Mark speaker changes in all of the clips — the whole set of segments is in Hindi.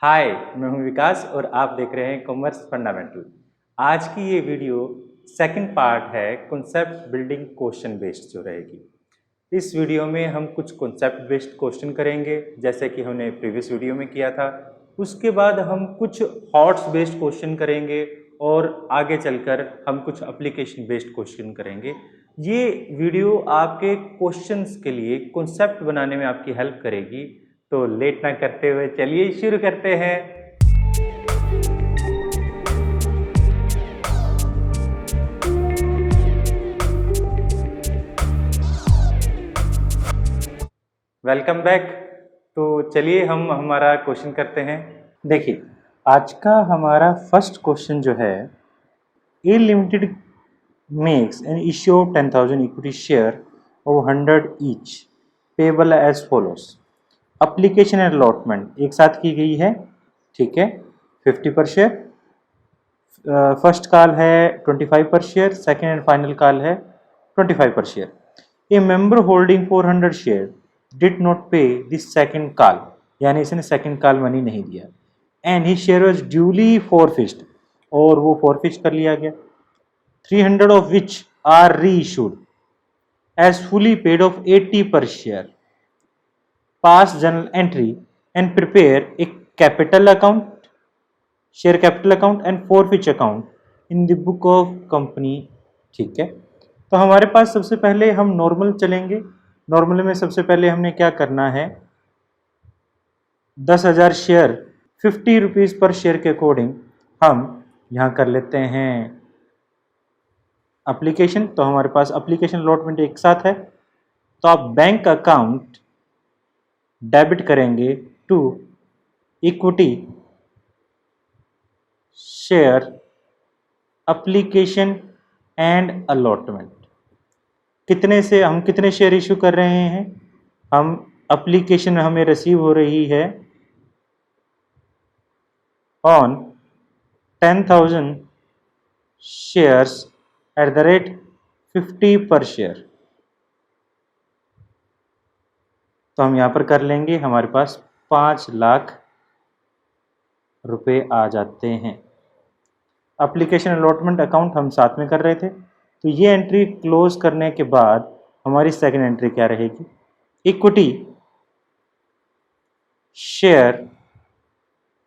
Speaker 1: हाय, मैं हूं विकास और आप देख रहे हैं कॉमर्स फंडामेंटल। आज की ये वीडियो सेकंड पार्ट है कॉन्सेप्ट बिल्डिंग क्वेश्चन बेस्ड जो रहेगी। इस वीडियो में हम कुछ कॉन्सेप्ट बेस्ड क्वेश्चन करेंगे जैसे कि हमने प्रीवियस वीडियो में किया था। उसके बाद हम कुछ हॉट्स बेस्ड क्वेश्चन करेंगे और आगे चलकर हम कुछ एप्लीकेशन बेस्ड क्वेश्चन करेंगे। ये वीडियो आपके क्वेश्चंस के लिए कॉन्सेप्ट बनाने में आपकी हेल्प करेगी। तो लेट ना करते हुए चलिए शुरू करते हैं। Welcome back. तो चलिए हम हमारा क्वेश्चन करते हैं। देखिए, आज का हमारा फर्स्ट क्वेश्चन जो है, a limited makes an issue of 10,000 equity share of 100 each payable as follows. Application and allotment एक साथ की गई है, ठीक है। 50 पर शेयर, फर्स्ट कॉल है 25 per share, second and final call है 25 per share. A member holding 400 share did not pay this second call, यानी इसने सेकेंड कॉल मनी नहीं दिया, and the share was duly forfeited, और वो फॉरफिच कर लिया गया। 300 of which are reissued as fully paid of 80 per share. Pass journal entry and prepare a capital account, share capital account and forfeit account in the book of company। ठीक है, तो हमारे पास सबसे पहले हम नॉर्मल चलेंगे। नॉर्मल में सबसे पहले हमने क्या करना है, 10,000 शेयर 50 रुपीज़ पर शेयर के अकॉर्डिंग हम यहाँ कर लेते हैं एप्लीकेशन। तो हमारे पास एप्लीकेशन अलॉटमेंट एक साथ है, तो आप बैंक अकाउंट डेबिट करेंगे to equity share application and allotment. कितने से हम कितने शेयर इशू कर रहे हैं, हम एप्लीकेशन हमें रिसीव हो रही है on 10,000 shares at the rate 50 पर शेयर। तो हम यहाँ पर कर लेंगे, हमारे पास 5 लाख रुपए आ जाते हैं। एप्लीकेशन अलॉटमेंट अकाउंट हम साथ में कर रहे थे, तो ये एंट्री क्लोज करने के बाद हमारी सेकंड एंट्री क्या रहेगी, equity share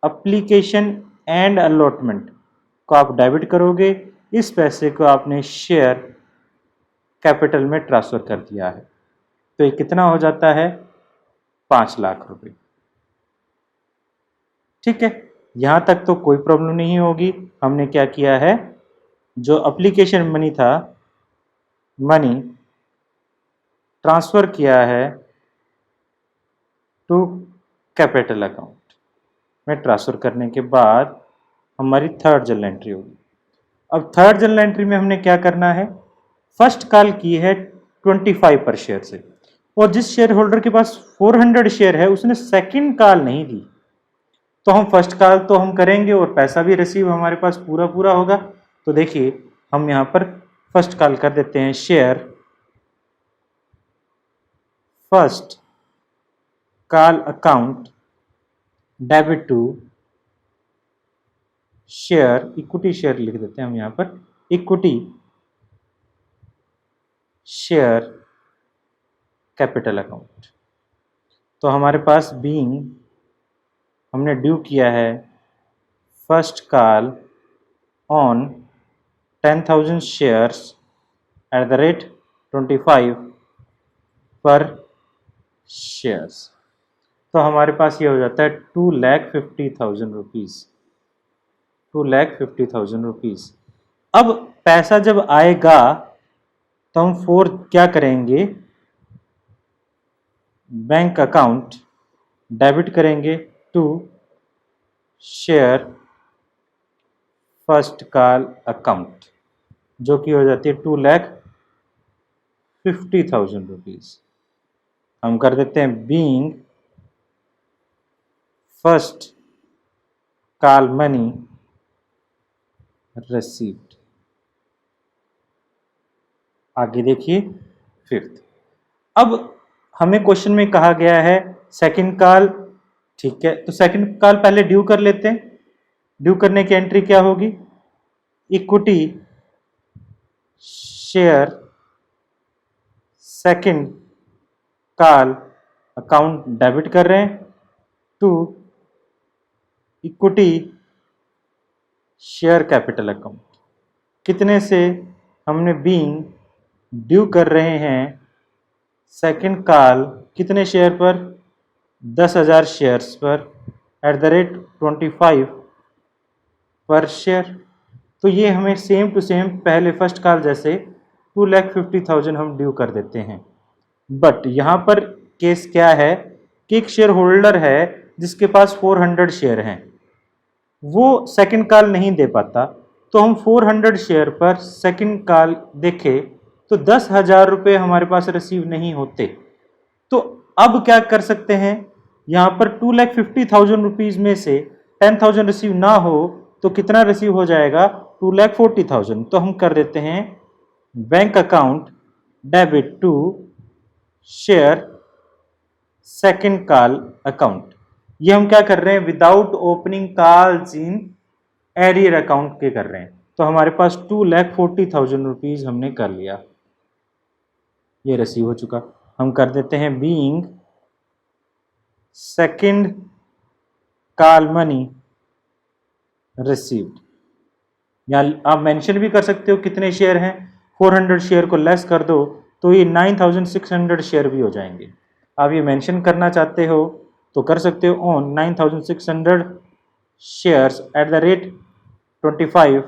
Speaker 1: application and allotment को आप डेबिट करोगे। इस पैसे को आपने शेयर कैपिटल में ट्रांसफर कर दिया है, तो ये कितना हो जाता है, 5 लाख रुपए। ठीक है, यहां तक तो कोई प्रॉब्लम नहीं होगी। हमने क्या किया है, जो एप्लीकेशन मनी था, मनी ट्रांसफर किया है टू कैपिटल अकाउंट में। ट्रांसफर करने के बाद हमारी थर्ड जर्नल एंट्री होगी। अब थर्ड जर्नल एंट्री में हमने क्या करना है, फर्स्ट कॉल की है 25 पर शेयर से, और जिस शेयर होल्डर के पास 400 शेयर है उसने सेकंड कॉल नहीं दी, तो हम फर्स्ट कॉल तो हम करेंगे और पैसा भी रिसीव हमारे पास पूरा पूरा होगा। तो देखिए, हम यहां पर फर्स्ट कॉल कर देते हैं, share first call account debit to share equity share लिख देते हैं हम यहां पर, इक्विटी शेयर कैपिटल अकाउंट। तो हमारे पास बीइंग हमने ड्यू किया है first call on 10,000 shares at the rate 25 पर शेयर्स, तो हमारे पास ये हो जाता है 2,50,000 रुपीज़, 2,50,000 रुपीज़। अब पैसा जब आएगा तो हम फोर क्या करेंगे, बैंक अकाउंट डेबिट करेंगे to share first call account, जो कि हो जाती है 2,50,000 रुपीज़। हम कर देते हैं being first call money received. आगे देखिए फिफ्थ। अब हमें क्वेश्चन में कहा गया है सेकंड कॉल ठीक है, तो सेकंड कॉल पहले ड्यू कर लेते हैं। ड्यू करने की एंट्री क्या होगी? Equity share second call account debit कर रहे हैं to equity share capital account. कितने से? हमने बीइंग ड्यू कर रहे हैं सेकंड कॉल कितने शेयर पर? 10,000 शेयर्स पर at the rate 25 per share. तो ये हमें सेम टू सेम पहले फर्स्ट कॉल जैसे 2,50,000 हम ड्यू कर देते हैं। बट यहाँ पर केस क्या है कि एक शेयर होल्डर है जिसके पास 400 शेयर हैं, वो सेकंड कॉल नहीं दे पाता, तो हम 400 शेयर पर सेकंड कॉल देखें तो 10,000 रुपये हमारे पास रिसीव नहीं होते। तो अब क्या कर सकते हैं? यहाँ पर 2,50,000 रुपीज़ में से 10,000 रिसीव ना हो तो कितना रिसीव हो जाएगा? 2,40,000। तो हम कर देते हैं bank account debit to share second call account. ये हम क्या कर रहे हैं? Without opening calls in arrear account के कर रहे हैं। तो हमारे पास 2,40,000 रुपीज़ हमने कर लिया, ये रिसीव हो चुका। हम कर देते हैं being second call money received. या आप मेंशन भी कर सकते हो कितने शेयर हैं, 400 शेयर को लेस कर दो तो ये 9,600 शेयर भी हो जाएंगे। आप ये मेंशन करना चाहते हो तो कर सकते हो, on 9,600 shares at the rate 25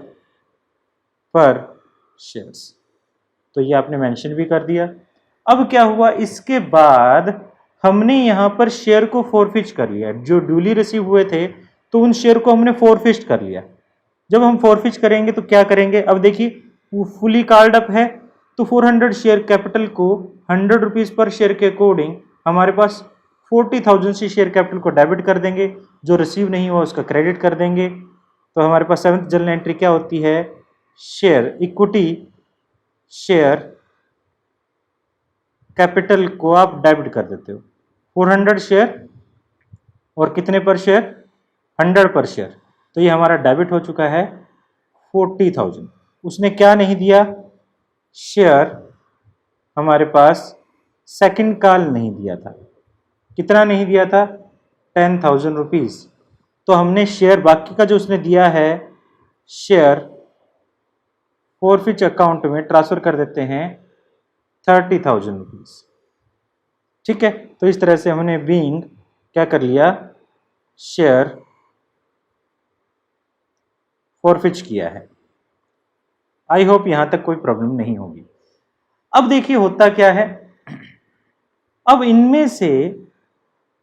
Speaker 1: पर शेयर्स। तो ये आपने मेंशन भी कर दिया। अब क्या हुआ? इसके बाद हमने यहाँ पर शेयर को फोरफिच कर लिया। जो ड्यूली रिसीव हुए थे तो उन शेयर को हमने फोरफिच कर लिया। जब हम फोरफिच करेंगे तो क्या करेंगे? अब देखिए वो फुली कॉल्ड अप है, तो 400 शेयर कैपिटल को 100 रुपीज़ पर शेयर के अकॉर्डिंग हमारे पास 40,000 से शेयर कैपिटल को डेबिट कर देंगे, जो रिसीव नहीं हुआ उसका क्रेडिट कर देंगे। तो हमारे पास 7th जर्नल एंट्री क्या होती है? शेयर इक्विटी शेयर कैपिटल को आप डेबिट कर देते हो 400 शेयर और कितने पर शेयर? 100 पर शेयर। तो ये हमारा डेबिट हो चुका है 40,000। उसने क्या नहीं दिया? शेयर हमारे पास सेकंड कॉल नहीं दिया था। कितना नहीं दिया था? 10,000 रुपीज़। तो हमने शेयर बाकी का जो उसने दिया है शेयर फोरफिच अकाउंट में ट्रांसफर कर देते हैं 30,000 रुपीज़। ठीक है, तो इस तरह से हमने बीइंग क्या कर लिया? शेयर फोरफिच किया है। आई होप यहां तक कोई प्रॉब्लम नहीं होगी। अब देखिए होता क्या है, अब इनमें से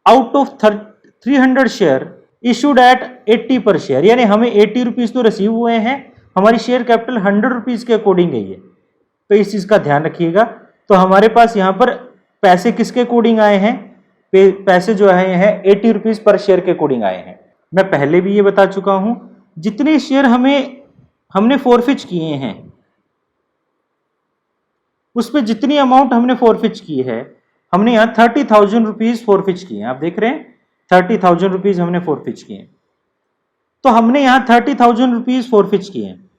Speaker 1: out of 300 share issued at 80 पर शेयर, यानी हमें 80 रुपीज़ तो रिसीव हुए हैं, हमारी शेयर कैपिटल 100 रुपीज़ के अकॉर्डिंग गई है। तो इस चीज़ का ध्यान रखिएगा। तो हमारे पास यहाँ पर पैसे किसके अकॉर्डिंग आए हैं? पैसे जो आए हैं 80 रुपीज़ पर शेयर के अकॉर्डिंग आए हैं। मैं पहले भी ये बता चुका हूँ, जितने शेयर हमने फोरफिच किए हैं उस पर जितनी अमाउंट हमने फोरफिच की है, हमने यहाँ 30,000 रुपीज़ फोरफिच किए हैं। आप देख रहे हैं 30,000 रुपीज़ हमने फोरफिच किए हैं। तो हमने यहाँ 30,000 रुपीज़ फोरफिच किए हैं।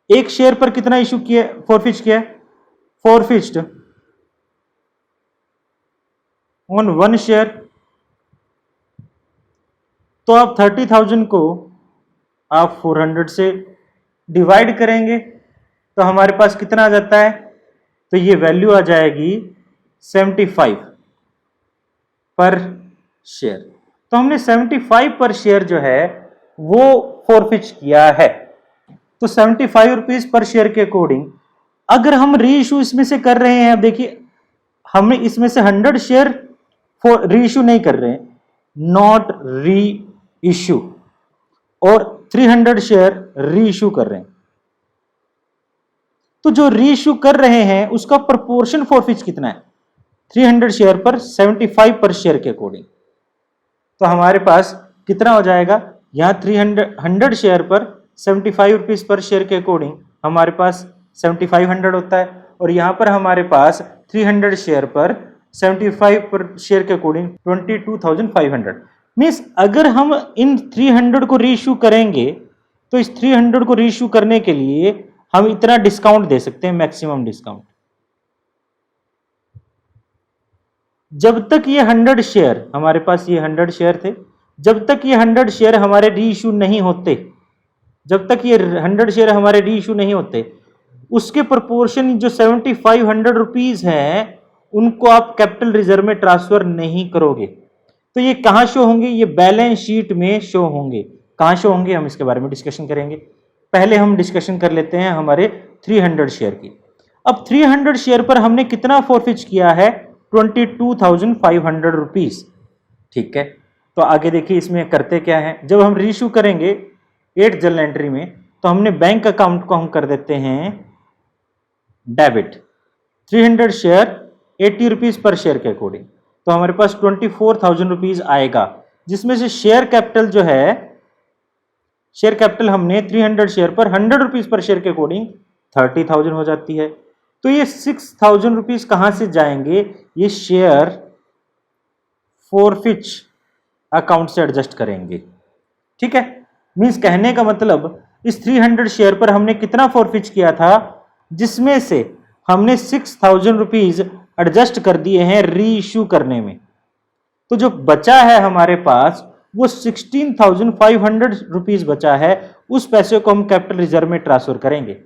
Speaker 1: एक शेयर पर कितना इशू किया, फोरफिच किया? फोरफिच्ड ऑन 1 शेयर। तो आप 30,000 को आप 400 से डिवाइड करेंगे तो हमारे पास कितना आ जाता है? तो ये वैल्यू आ जाएगी 75 पर शेयर। तो हमने 75 पर शेयर जो है वो फोरफिच किया है। तो 75 रुपीज पर शेयर के अकॉर्डिंग अगर हम री इशू इसमें से कर रहे हैं, अब देखिए हमने इसमें से 100 शेयर री इशू नहीं कर रहे हैं, नॉट री इशू, और 300 शेयर री इशू कर रहे हैं। तो जो री इशू कर रहे हैं उसका प्रोपोर्शन फोरफिच कितना है? 300 शेयर पर 75 पर शेयर के अकॉर्डिंग। तो हमारे पास कितना हो जाएगा? यहाँ 100 शेयर पर 75 रुपीज पर शेयर के अकॉर्डिंग हमारे पास 7500 होता है, और यहाँ पर हमारे पास 300 शेयर पर 75 पर शेयर के अकॉर्डिंग 22,500। मीन्स अगर हम इन 300 को रीइश्यू करेंगे तो इस 300 को रीइश्यू करने के लिए हम इतना डिस्काउंट दे सकते हैं, मैक्सिमम डिस्काउंट। जब तक ये 100 शेयर हमारे पास, ये 100 शेयर थे, जब तक ये 100 शेयर हमारे रीइश्यू नहीं होते, जब तक ये 100 शेयर हमारे रीइश्यू नहीं होते, उसके प्रोपोर्शन जो 7500 रुपीज है उनको आप कैपिटल रिजर्व में ट्रांसफर नहीं करोगे। तो ये कहां शो होंगे? ये बैलेंस शीट में शो होंगे। कहां शो होंगे हम इसके बारे में डिस्कशन करेंगे। पहले हम डिस्कशन कर लेते हैं हमारे 300 शेयर की। अब 300 शेयर पर हमने कितना फॉरफिच किया है? 22,500 रुपीज। ठीक है, तो आगे देखिए इसमें करते क्या है। जब हम रीइश्यू करेंगे 8 जर्नल एंट्री में, तो हमने बैंक अकाउंट को हम कर देते हैं debit. 300 share 80 rupees per share के अकॉर्डिंग, तो हमारे पास 24,000 रुपीज आएगा, जिसमें से शेयर कैपिटल जो है, शेयर कैपिटल हमने 300 शेयर पर 100 रुपीज पर शेयर के अकॉर्डिंग 30,000 हो जाती है। तो ये 6,000 रुपीज कहां से जाएंगे? ये शेयर फॉरफिच अकाउंट से एडजस्ट करेंगे। ठीक है, मींस कहने का मतलब इस 300 शेयर पर हमने कितना फॉरफिच किया था, जिसमें से हमने 6,000 रुपीज एडजस्ट कर दिए हैं रीइश्यू करने में। तो जो बचा है हमारे पास वो 16,500 रुपीज बचा है। उस पैसे को हम कैपिटल रिजर्व में ट्रांसफर करेंगे।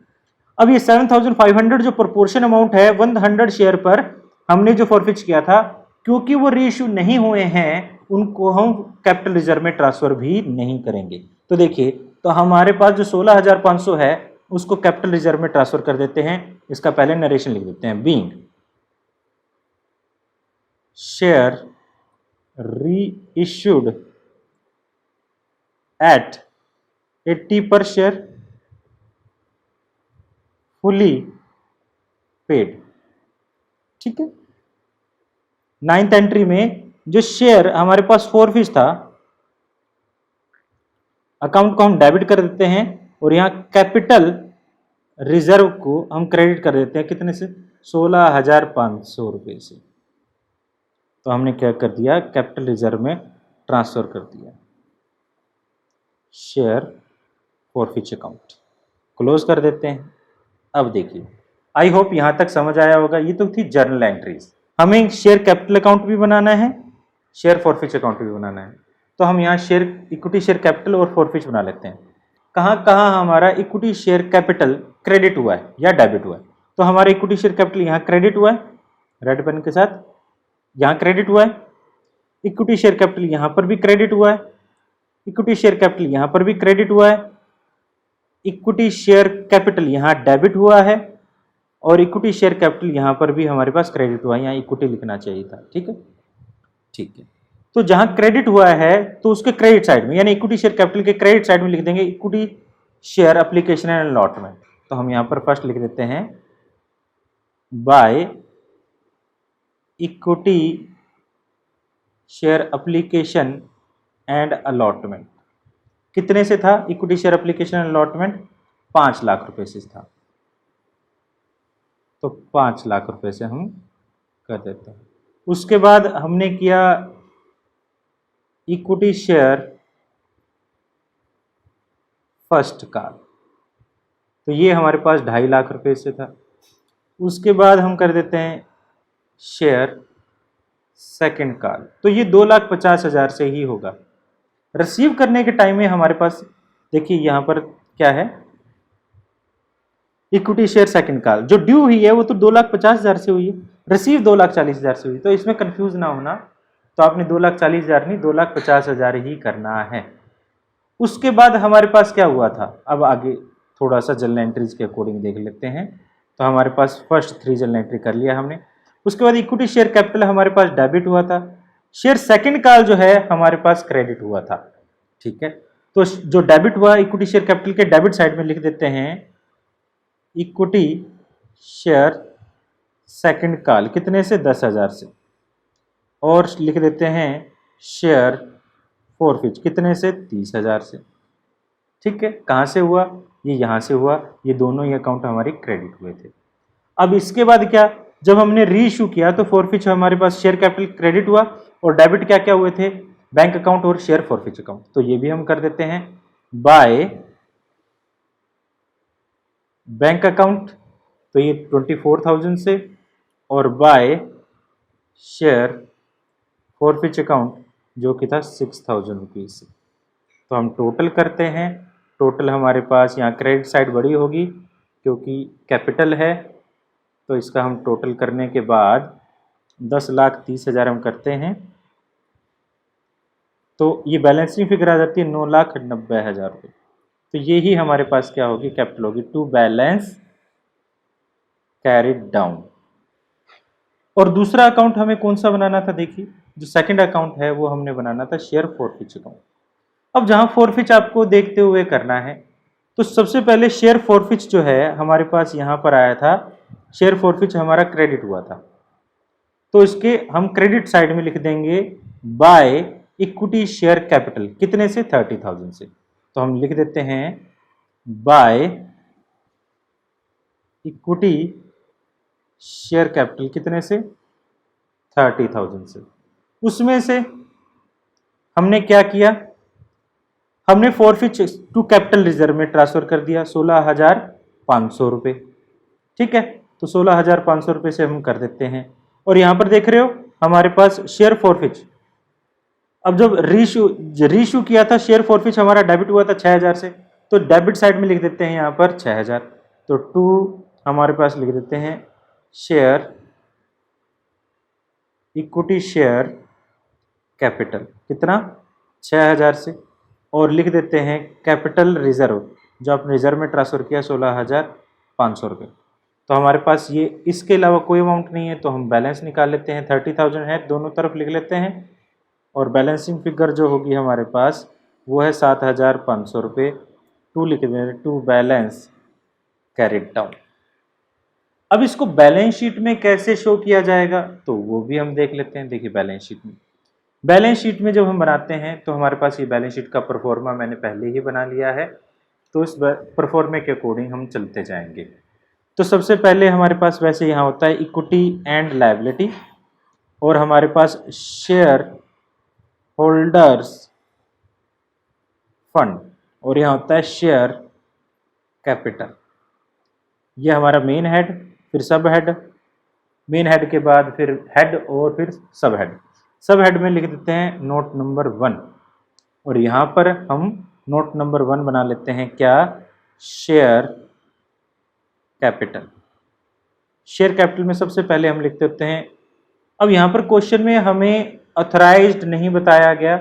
Speaker 1: अब ये 7,500 जो प्रोपोर्शन अमाउंट है 100 शेयर पर हमने जो फॉरफिच किया था, क्योंकि वो रीइश्यू नहीं हुए हैं, उनको हम कैपिटल रिजर्व में ट्रांसफर भी नहीं करेंगे। तो देखिए, तो हमारे पास जो 16,500 है उसको कैपिटल रिजर्व में ट्रांसफर कर देते हैं। इसका पहले नरेशन लिख देते हैं। बीइंग शेयर रीइश्यूड एट 80 पर शेयर फुली पेड। ठीक है, 9th एंट्री में जो शेयर हमारे पास फॉरफिच था, अकाउंट को हम डेबिट कर देते हैं और यहां कैपिटल रिजर्व को हम क्रेडिट कर देते हैं। कितने से? 16,500 रुपए से। तो हमने क्या कर दिया? कैपिटल रिजर्व में ट्रांसफर कर दिया। शेयर फॉरफिच अकाउंट क्लोज कर देते हैं। अब देखिए, आई होप यहां तक समझ आया होगा। ये तो थी जर्नल एंट्रीज। हमें शेयर कैपिटल अकाउंट भी बनाना है, शेयर फॉरफिच अकाउंट भी बनाना है। तो हम यहाँ शेयर इक्विटी शेयर कैपिटल और फॉरफिच बना लेते हैं। कहाँ कहाँ हमारा इक्विटी शेयर कैपिटल क्रेडिट हुआ है या डेबिट हुआ है? तो हमारा इक्विटी शेयर कैपिटल यहाँ क्रेडिट हुआ है, रेड पेन के साथ यहाँ क्रेडिट हुआ है। इक्विटी शेयर कैपिटल यहाँ पर भी क्रेडिट हुआ है, इक्विटी शेयर कैपिटल यहाँ पर भी क्रेडिट हुआ है, इक्विटी शेयर कैपिटल यहाँ डेबिट हुआ है और इक्विटी शेयर कैपिटल यहाँ पर भी हमारे पास क्रेडिट हुआ है। यहाँ इक्विटी लिखना चाहिए था। ठीक है, ठीक है। तो जहां क्रेडिट हुआ है तो उसके क्रेडिट साइड में, यानी इक्विटी शेयर कैपिटल के क्रेडिट साइड में लिख देंगे equity share application and allotment. तो हम यहां पर फर्स्ट लिख देते हैं by equity share application and allotment. कितने से था equity share application and allotment? 5 lakh रुपए से था। तो 5 लाख रुपए से हम कर देते हैं। उसके बाद हमने किया इक्विटी शेयर फर्स्ट कॉल, तो ये हमारे पास 2.5 लाख रुपए से था। उसके बाद हम कर देते हैं शेयर सेकंड कॉल, तो ये 2,50,000 से ही होगा। रिसीव करने के टाइम में हमारे पास देखिए यहाँ पर क्या है, इक्विटी शेयर सेकंड कॉल जो ड्यू हुई है वो तो 2,50,000 से हुई है, रिसीव 2,40,000 से हुई। तो इसमें कंफ्यूज ना होना, तो आपने 2,40,000 नहीं 2,50,000 ही करना है। उसके बाद हमारे पास क्या हुआ था, अब आगे थोड़ा सा जर्नल एंट्रीज के अकॉर्डिंग देख लेते हैं। तो हमारे पास फर्स्ट 3 जर्नल एंट्री कर लिया हमने। उसके बाद इक्विटी शेयर कैपिटल हमारे पास डेबिट हुआ था, शेयर सेकंड कॉल जो है हमारे पास क्रेडिट हुआ था। ठीक है, तो जो डेबिट हुआ इक्विटी शेयर कैपिटल के डेबिट साइड में लिख देते हैं इक्विटी शेयर सेकंड कॉल, कितने से? 10,000 से, और लिख देते हैं शेयर फॉरफिच, कितने से? 30,000 से। ठीक है, कहाँ से हुआ? ये यहाँ से हुआ। ये दोनों ही अकाउंट हमारे क्रेडिट हुए थे। अब इसके बाद क्या, जब हमने री इशू किया तो फॉरफिच हमारे पास शेयर कैपिटल क्रेडिट हुआ और डेबिट क्या क्या हुए थे? बैंक अकाउंट और शेयर फॉरफिच अकाउंट, तो ये भी हम कर देते हैं बाय बैंक अकाउंट, तो ये 24,000 से, और बाय शेयर फॉरफिच अकाउंट जो कि था 6,000 रुपीज से। तो हम टोटल करते हैं, टोटल हमारे पास यहाँ क्रेडिट साइड बड़ी होगी क्योंकि कैपिटल है, तो इसका हम टोटल करने के बाद 10,30,000 हम करते हैं, तो ये बैलेंसिंग फिगर आ जाती है 9,90,000 रुपये। तो ये ही हमारे पास क्या होगी, कैपिटल होगी टू बैलेंस कैरिड डाउन। और दूसरा अकाउंट हमें कौन सा बनाना था, देखिए जो सेकंड अकाउंट है वो हमने बनाना था शेयर फॉरफिच अकाउंट। अब जहां फॉरफिच आपको देखते हुए करना है, तो सबसे पहले शेयर फॉरफिच जो है हमारे पास यहां पर आया था, शेयर फॉरफिच हमारा क्रेडिट हुआ था, तो इसके हम क्रेडिट साइड में लिख देंगे बाय इक्विटी शेयर कैपिटल, कितने से, 30,000 से। तो हम लिख देते हैं बाय इक्विटी शेयर कैपिटल कितने से, 30,000 से। उसमें से हमने क्या किया, हमने फॉरफिच टू कैपिटल रिजर्व में ट्रांसफर कर दिया 16,500 रुपये, ठीक है। तो 16,500 रुपये से हम कर देते हैं। और यहां पर देख रहे हो हमारे पास शेयर फॉरफिच, अब जब रीशू किया था शेयर फॉरफिच हमारा डेबिट हुआ था 6,000 से, तो डेबिट साइड में लिख देते हैं यहां पर 6,000, तो टू हमारे पास लिख देते हैं शेयर इक्विटी शेयर कैपिटल कितना, 6,000 से, और लिख देते हैं कैपिटल रिजर्व जो आपने रिजर्व में ट्रांसफर किया 16,500 रुपये। तो हमारे पास ये इसके अलावा कोई अमाउंट नहीं है, तो हम बैलेंस निकाल लेते हैं, 30,000 है, दोनों तरफ लिख लेते हैं, और बैलेंसिंग फिगर जो होगी हमारे पास वो है 7,500 रुपये, टू लिख दें टू बैलेंस कैरिड डाउन। अब इसको बैलेंस शीट में कैसे शो किया जाएगा, तो वो भी हम देख लेते हैं। देखिए बैलेंस शीट में जब हम बनाते हैं तो हमारे पास ये बैलेंस शीट का परफॉर्मा मैंने पहले ही बना लिया है, तो इस परफॉर्मे के अकॉर्डिंग हम चलते जाएंगे। तो सबसे पहले हमारे पास वैसे यहाँ होता है इक्विटी एंड लायबिलिटी, और हमारे पास शेयर होल्डर्स फंड, और यहाँ होता है शेयर कैपिटल। ये हमारा मेन हेड, फिर सब हेड, मेन हेड के बाद फिर हेड और फिर सब हेड। सब हेड में लिख देते हैं नोट नंबर 1, और यहाँ पर हम नोट नंबर 1 बना लेते हैं क्या, शेयर कैपिटल। शेयर कैपिटल में सबसे पहले हम लिखते होते हैं, अब यहाँ पर क्वेश्चन में हमें ऑथराइज्ड नहीं बताया गया,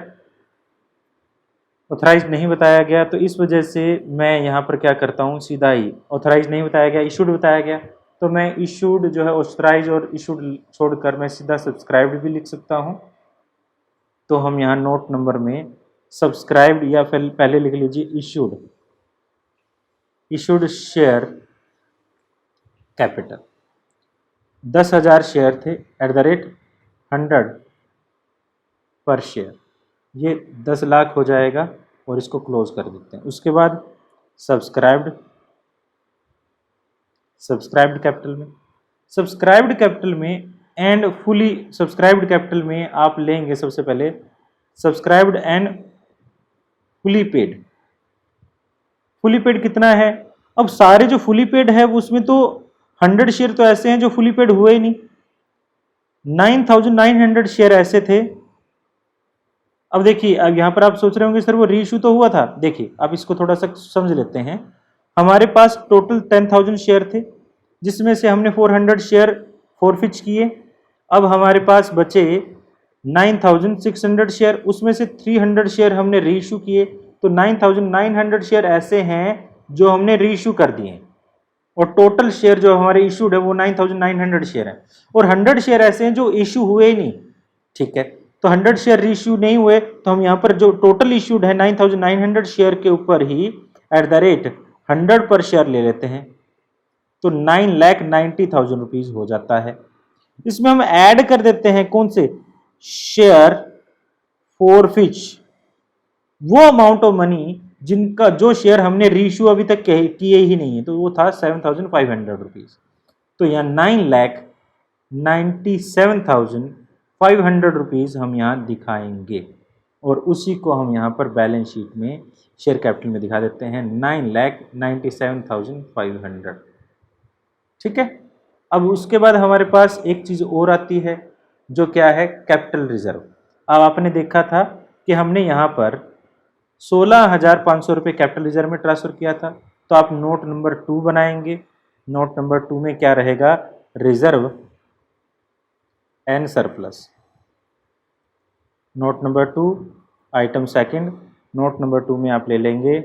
Speaker 1: ऑथराइज नहीं बताया गया, तो इस वजह से मैं यहाँ पर क्या करता हूँ, सीधा ही ऑथराइज नहीं बताया गया, इशूड बताया गया, तो मैं इशूड जो है ऑथराइज और इशूड छोड़कर मैं सीधा सब्सक्राइब्ड भी लिख सकता हूँ। तो हम यहाँ नोट नंबर में सब्सक्राइब्ड, या फिर पहले लिख लीजिए इशूड शेयर कैपिटल 10,000 शेयर थे @100 पर शेयर, ये 10 लाख हो जाएगा, और इसको क्लोज कर देते हैं। उसके बाद सब्सक्राइब्ड कैपिटल में एंड फुली सब्सक्राइब्ड कैपिटल में आप लेंगे सबसे पहले सब्सक्राइब्ड एंड फुली पेड कितना है। अब सारे जो फुली पेड है उसमें तो 100 शेयर तो ऐसे हैं जो फुली पेड हुए ही नहीं, 9,900 शेयर ऐसे थे। अब देखिए, अब यहां पर आप सोच रहे होंगे सर वो रीइश्यू तो हुआ था, देखिए अब इसको थोड़ा सा समझ लेते हैं। हमारे पास टोटल 10,000 शेयर थे, जिसमें से हमने 400 शेयर फॉरफिच किए। अब हमारे पास बचे 9,600 शेयर, उसमें से 300 शेयर हमने रीइश्यू किए, तो 9,900 शेयर ऐसे हैं जो हमने रीइश्यू कर दिए, और टोटल शेयर जो हमारे इशूड है वो 9,900 शेयर है, और 100 शेयर ऐसे हैं जो इशू हुए ही नहीं, ठीक है। तो 100 शेयर रीइश्यू नहीं हुए, तो हम यहाँ पर जो टोटल इशूड है 9,900 शेयर के ऊपर ही @100 पर शेयर ले लेते हैं, तो 9,90,000 रुपीज हो जाता है। इसमें हम ऐड कर देते हैं कौन से, शेयर फॉरफिच, वो अमाउंट ऑफ मनी जिनका जो शेयर हमने रीइश्यू अभी तक किए ही नहीं है, तो वो था 7,500 रुपीज। तो यहाँ 9,97,500 रुपीज हम यहाँ दिखाएंगे, और उसी को हम यहाँ पर बैलेंस शीट में शेयर कैपिटल में दिखा देते हैं 9,97,500। ठीक है। अब उसके बाद हमारे पास एक चीज़ और आती है जो क्या है, कैपिटल रिजर्व। अब आपने देखा था कि हमने यहाँ पर 16,500 रुपये कैपिटल रिजर्व में ट्रांसफ़र किया था, तो आप नोट नंबर 2 बनाएंगे। नोट नंबर 2 में क्या रहेगा, reserve and surplus. Note number 2 item second, note number 2 में आप ले लेंगे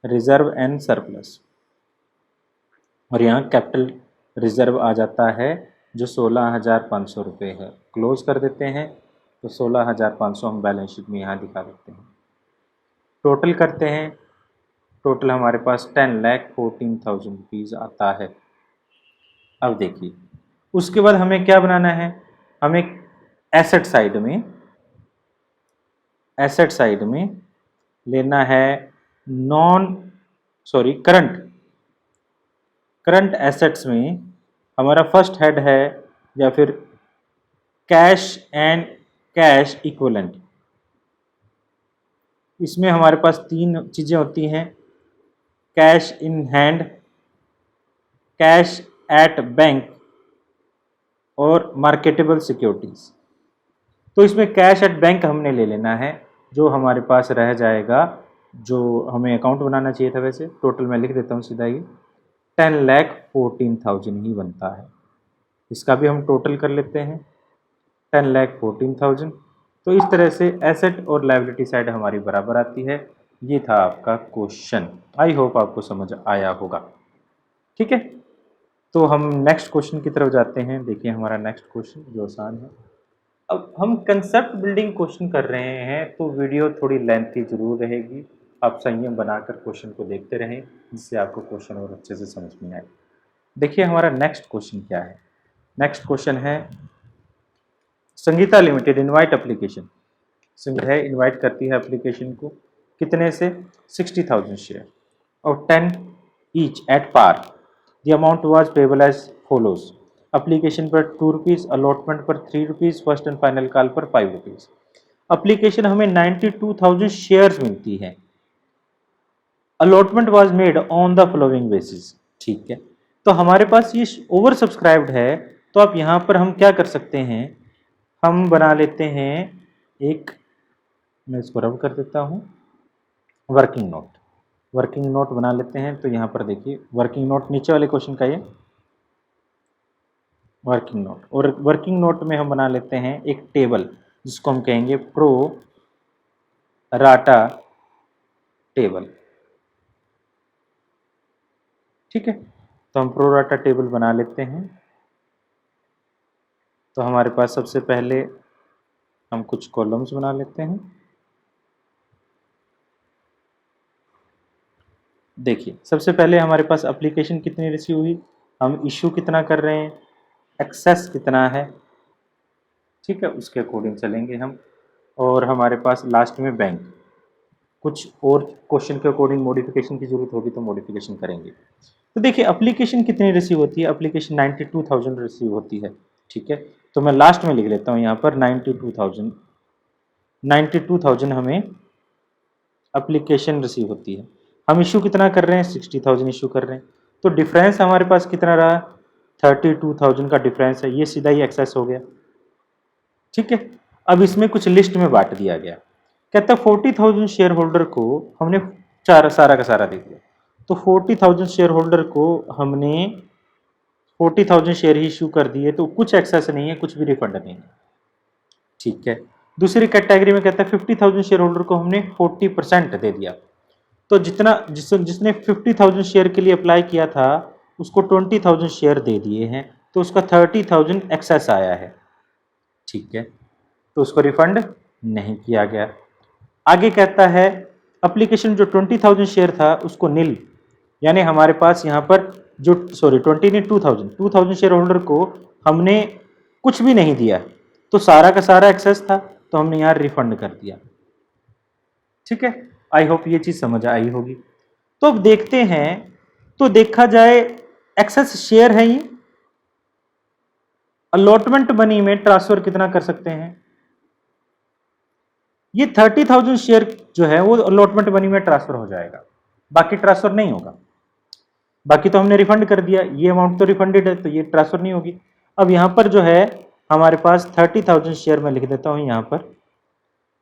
Speaker 1: रिजर्व एंड सरप्लस, और यहाँ कैपिटल रिजर्व आ जाता है जो 16,500 रुपये है। क्लोज कर देते हैं, तो 16,500 हम बैलेंस शीट में यहाँ दिखा देते हैं। टोटल करते हैं, टोटल हमारे पास 10,14,000 रुपीज़ आता है। अब देखिए उसके बाद हमें क्या बनाना है, हमें एसेट साइड में लेना है करंट एसेट्स में हमारा फर्स्ट हेड है या फिर कैश एंड कैश इक्विवेलेंट। इसमें हमारे पास 3 चीज़ें होती हैं, cash in hand, cash at bank और मार्केटेबल सिक्योरिटीज़। तो इसमें कैश एट बैंक हमने ले लेना है, जो हमारे पास रह जाएगा, जो हमें अकाउंट बनाना चाहिए था। वैसे टोटल मैं लिख देता हूँ सीधा, ये 10,14,000 ही बनता है। इसका भी हम टोटल कर लेते हैं, 10,14,000। तो इस तरह से एसेट और लायबिलिटी साइड हमारी बराबर आती है। ये था आपका क्वेश्चन। आई होप आपको समझ आया होगा। ठीक है, तो हम नेक्स्ट क्वेश्चन की तरफ जाते हैं। देखिए हमारा नेक्स्ट क्वेश्चन जो आसान है। अब हम कंसेप्ट बिल्डिंग क्वेश्चन कर रहे हैं, तो वीडियो थोड़ी लेंथी जरूर रहेगी। आप संयम बनाकर क्वेश्चन को देखते रहें, जिससे आपको क्वेश्चन और अच्छे से समझ में आए। देखिए हमारा नेक्स्ट क्वेश्चन क्या है। नेक्स्ट क्वेश्चन है, Sangeeta limited invite application. Sangeeta है इनवाइट करती है एप्लीकेशन को, कितने से, 60,000 शेयर और 10 each at par. The amount was payable as follows. Application पर 2 रुपीज़, अलॉटमेंट पर 3 rupees, first and final call पर 5 रुपीज़। एप्लीकेशन हमें 92,000 शेयर्स मिलती है। Allotment was made on the following basis. ठीक है, तो हमारे पास ये ओवर सब्सक्राइब्ड है, तो आप यहाँ पर हम क्या कर सकते हैं, हम बना लेते हैं एक, मैं इसको रब कर देता हूँ, वर्किंग नोट बना लेते हैं। तो यहाँ पर देखिए वर्किंग नोट, नीचे वाले क्वेश्चन का ये वर्किंग नोट, और वर्किंग नोट में हम बना लेते हैं एक टेबल, जिसको हम कहेंगे प्रो राटा टेबल। ठीक है, तो हम प्रो राटा टेबल बना लेते हैं। तो हमारे पास सबसे पहले हम कुछ कॉलम्स बना लेते हैं। देखिए सबसे पहले हमारे पास एप्लीकेशन कितनी रिसीव हुई, हम इशू कितना कर रहे हैं, एक्सेस कितना है। ठीक है, उसके अकॉर्डिंग चलेंगे हम। और हमारे पास लास्ट में बैंक, कुछ और क्वेश्चन के अकॉर्डिंग मॉडिफिकेशन की जरूरत होगी तो मॉडिफिकेशन करेंगे। तो देखिए एप्लीकेशन कितनी रिसीव होती है, एप्लीकेशन 92,000 रिसीव होती है। ठीक है, तो मैं लास्ट में लिख लेता हूँ यहाँ पर 92,000 हमें एप्लीकेशन रिसीव होती है। हम इशू कितना कर रहे हैं, 60,000 इशू कर रहे हैं। तो डिफरेंस हमारे पास कितना रहा, 32,000 का डिफरेंस है, ये सीधा ही एक्सेस हो गया। ठीक है, अब इसमें कुछ लिस्ट में बांट दिया गया। कहता है 40,000 शेयर होल्डर को हमने सारा का सारा दे दिया। तो 40,000 शेयर होल्डर को हमने 40,000 शेयर ही इशू कर दिए, तो कुछ एक्सेस नहीं है, कुछ भी रिफंड नहीं है। ठीक है, दूसरी कैटेगरी में कहता है 50,000 शेयर होल्डर को हमने 40% दे दिया। तो जिसने 50,000 शेयर के लिए अप्लाई किया था उसको 20,000 शेयर दे दिए हैं, तो उसका 30,000 एक्सेस आया है। ठीक है, तो उसको रिफंड नहीं किया गया। आगे कहता है एप्लीकेशन जो 20,000 शेयर था उसको नील, यानी हमारे पास यहाँ पर जो 20 ने 2,000 शेयर होल्डर को हमने कुछ भी नहीं दिया, तो सारा का सारा एक्सेस था, तो हमने यहाँ रिफंड कर दिया। ठीक है, आई होप ये चीज समझ आई होगी। तो अब देखते हैं, तो देखा जाए एक्सेस शेयर है ये, अलॉटमेंट मनी में ट्रांसफर कितना कर सकते हैं, ये 30,000 शेयर जो है वो अलॉटमेंट मनी में ट्रांसफर हो जाएगा, बाकी ट्रांसफर नहीं होगा। बाकी तो हमने रिफंड कर दिया, ये अमाउंट तो रिफंडेड है, तो ये ट्रांसफर नहीं होगी। अब यहाँ पर जो है हमारे पास 30,000 शेयर में लिख देता हूँ यहाँ पर।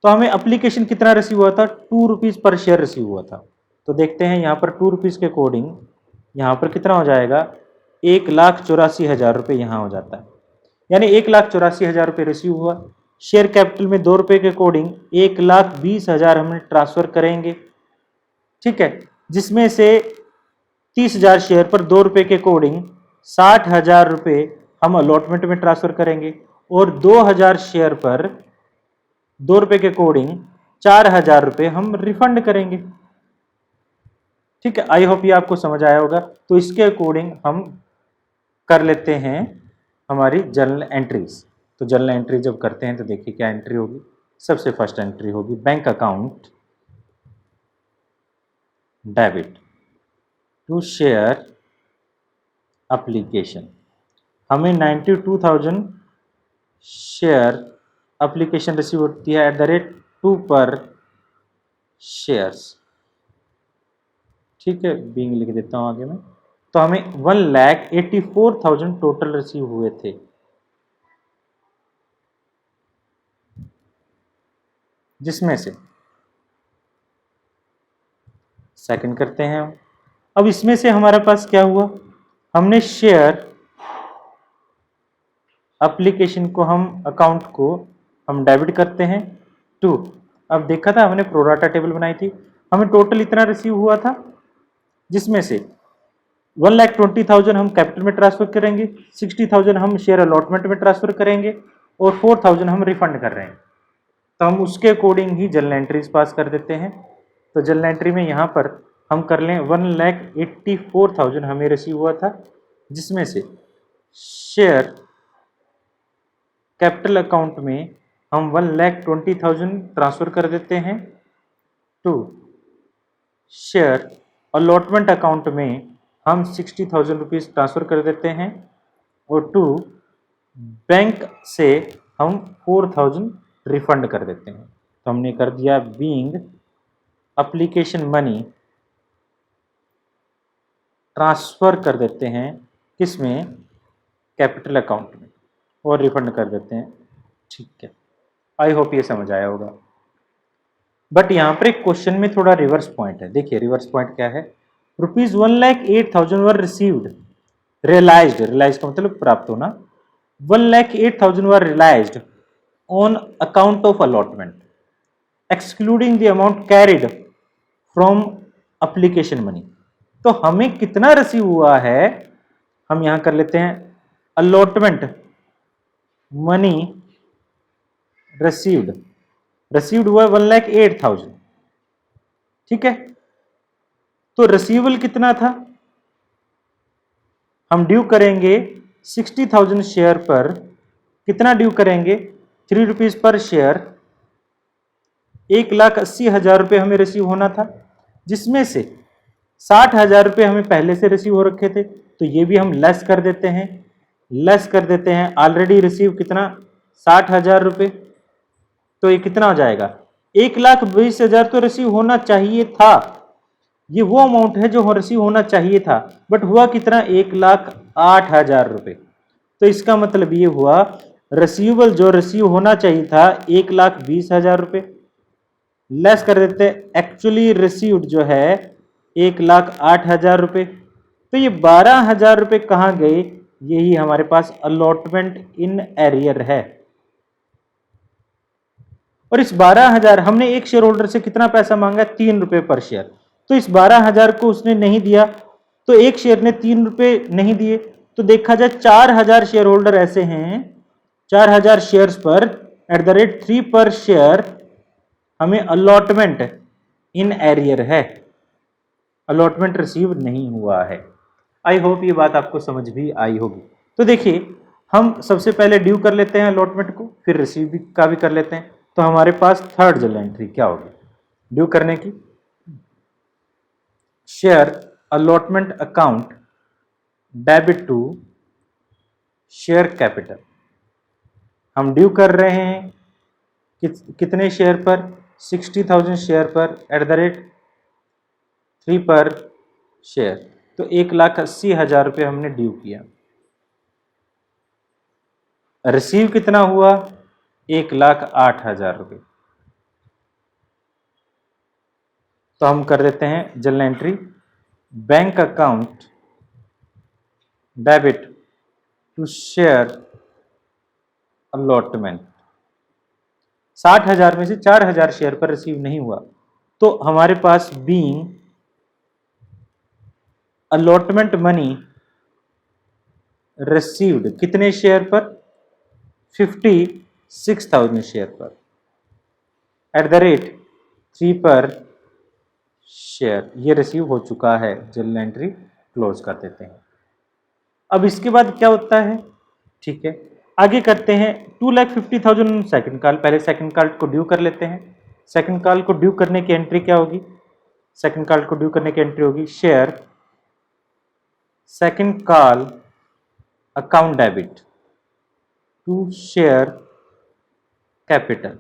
Speaker 1: तो हमें एप्लीकेशन कितना रिसीव हुआ था, 2 रुपीज़ पर शेयर रिसीव हुआ था। तो देखते हैं यहाँ पर 2 रुपीज़ के अकॉर्डिंग यहाँ पर कितना हो जाएगा, 1,84,000 रुपये यहाँ हो जाता है। यानी 1,84,000 रुपये रिसीव हुआ। शेयर कैपिटल में 2 रुपये के अकॉर्डिंग 1,20,000 हमने ट्रांसफर करेंगे, ठीक है, जिसमें से 30,000 शेयर पर 2 रुपये के अकॉर्डिंग 60,000 रुपये हम अलॉटमेंट में ट्रांसफर करेंगे और 2,000 शेयर पर 2 रुपये के अकॉर्डिंग 4,000 रुपये हम रिफंड करेंगे। ठीक है, आई होप ये आपको समझ आया होगा। तो इसके अकॉर्डिंग हम कर लेते हैं हमारी जर्नल एंट्रीज। तो जर्नल एंट्री जब करते हैं तो देखिए क्या एंट्री होगी। सबसे फर्स्ट एंट्री होगी bank account debit to share application. हमें 92,000 शेयर एप्लीकेशन रिसीव होती है एट द रेट 2 पर शेयर्स। ठीक है, बीइंग लिख देता हूं आगे में। तो हमें 1,84,000 टोटल रिसीव हुए थे। जिसमें से सेकंड करते हैं हम। अब इसमें से हमारे पास क्या हुआ, हमने शेयर एप्लीकेशन को हम अकाउंट को हम डेबिट करते हैं टू। अब देखा था हमने प्रोराटा टेबल बनाई थी, हमें टोटल इतना रिसीव हुआ था, जिसमें से 1,20,000 हम कैपिटल में ट्रांसफर करेंगे, 60,000 हम शेयर अलॉटमेंट में ट्रांसफर करेंगे और 4,000 हम रिफंड कर रहे हैं। तो हम उसके अकॉर्डिंग ही जर्नल एंट्रीज पास कर देते हैं। तो जर्नल एंट्री में यहाँ पर हम कर लें 1,84,000 हमें रिसीव हुआ था, जिसमें से शेयर कैपिटल अकाउंट में हम 1,20,000 ट्रांसफर कर देते हैं टू शेयर अलॉटमेंट अकाउंट में हम 60,000 रुपीज़ ट्रांसफ़र कर देते हैं और टू बैंक से हम 4,000 रिफंड कर देते हैं। तो हमने कर दिया बीइंग एप्लीकेशन मनी ट्रांसफ़र कर देते हैं किस में, कैपिटल अकाउंट में, और रिफंड कर देते हैं। ठीक है, आई होप ये समझ आया होगा। बट यहाँ पर एक क्वेश्चन में थोड़ा रिवर्स पॉइंट है। देखिए रिवर्स पॉइंट क्या है, रुपीज 1,08,000 वर रिसीव्ड, रियलाइज्ड का मतलब प्राप्त होना, 1,08,000 were realised on account of allotment excluding the amount carried from application money. तो हमें कितना रिसीव हुआ है, हम यहां कर लेते हैं अलॉटमेंट मनी रिसीव्ड हुआ 1,08,000। ठीक है, तो रिसीवेबल कितना था, हम ड्यू करेंगे 60,000 शेयर पर, कितना ड्यू करेंगे, 3 रुपीज पर शेयर, 1,80,000 रुपये हमें रिसीव होना था, जिसमें से 60,000 रुपये हमें पहले से रिसीव हो रखे थे, तो ये भी हम लेस कर देते हैं ऑलरेडी रिसीव कितना 60,000 रुपये। तो ये कितना हो जाएगा, 1,20,000 तो रिसीव होना चाहिए था, ये वो अमाउंट है जो रिसीव होना चाहिए था, बट हुआ कितना 1,08,000 रुपये। तो इसका मतलब ये हुआ रिसीवेबल जो रिसीव होना चाहिए था 1,20,000 रुपये, लेस कर देते एक्चुअली रिसीव्ड जो है 1,08,000 रुपये। तो ये 12,000 रुपये कहाँ गए, यही हमारे पास अलॉटमेंट इन एरियर है। और इस 12,000 हमने एक शेयर होल्डर से कितना पैसा मांगा, 3 रुपये पर शेयर। तो इस 12,000 को उसने नहीं दिया, तो एक शेयर ने 3 रुपये नहीं दिए, तो देखा जाए 4,000 शेयर होल्डर ऐसे हैं, 4,000 शेयर्स पर एट द रेट 3 पर शेयर हमें अलॉटमेंट इन एरियर है, अलॉटमेंट रिसीव नहीं हुआ है। आई होप ये बात आपको समझ भी आई होगी। तो देखिए हम सबसे पहले ड्यू कर लेते हैं अलॉटमेंट को, फिर रिसीव का भी कर लेते हैं। तो हमारे पास थर्ड जर्नल एंट्री क्या होगी ड्यू करने की, share allotment account debit to share capital. हम ड्यू कर रहे हैं कितने शेयर पर, 60,000 शेयर पर @3 पर शेयर, तो 1,80,000 रुपये हमने ड्यू किया। रिसीव कितना हुआ? 1,08,000 रुपये। तो हम कर देते हैं journal entry, bank account debit to share allotment. 60,000 में से 4,000 शेयर पर रिसीव नहीं हुआ, तो हमारे पास बीइंग अलॉटमेंट मनी रिसीव्ड कितने शेयर पर? 56,000 शेयर पर @3 पर शेयर, ये रिसीव हो चुका है। जर्नल एंट्री क्लोज कर देते हैं। अब इसके बाद क्या होता है? ठीक है, आगे करते हैं 2,50,000 सेकंड कॉल। पहले सेकंड कॉल को ड्यू कर लेते हैं। सेकंड कॉल को ड्यू करने की एंट्री क्या होगी? सेकंड कॉल को ड्यू करने की एंट्री होगी share second call account debit to share capital.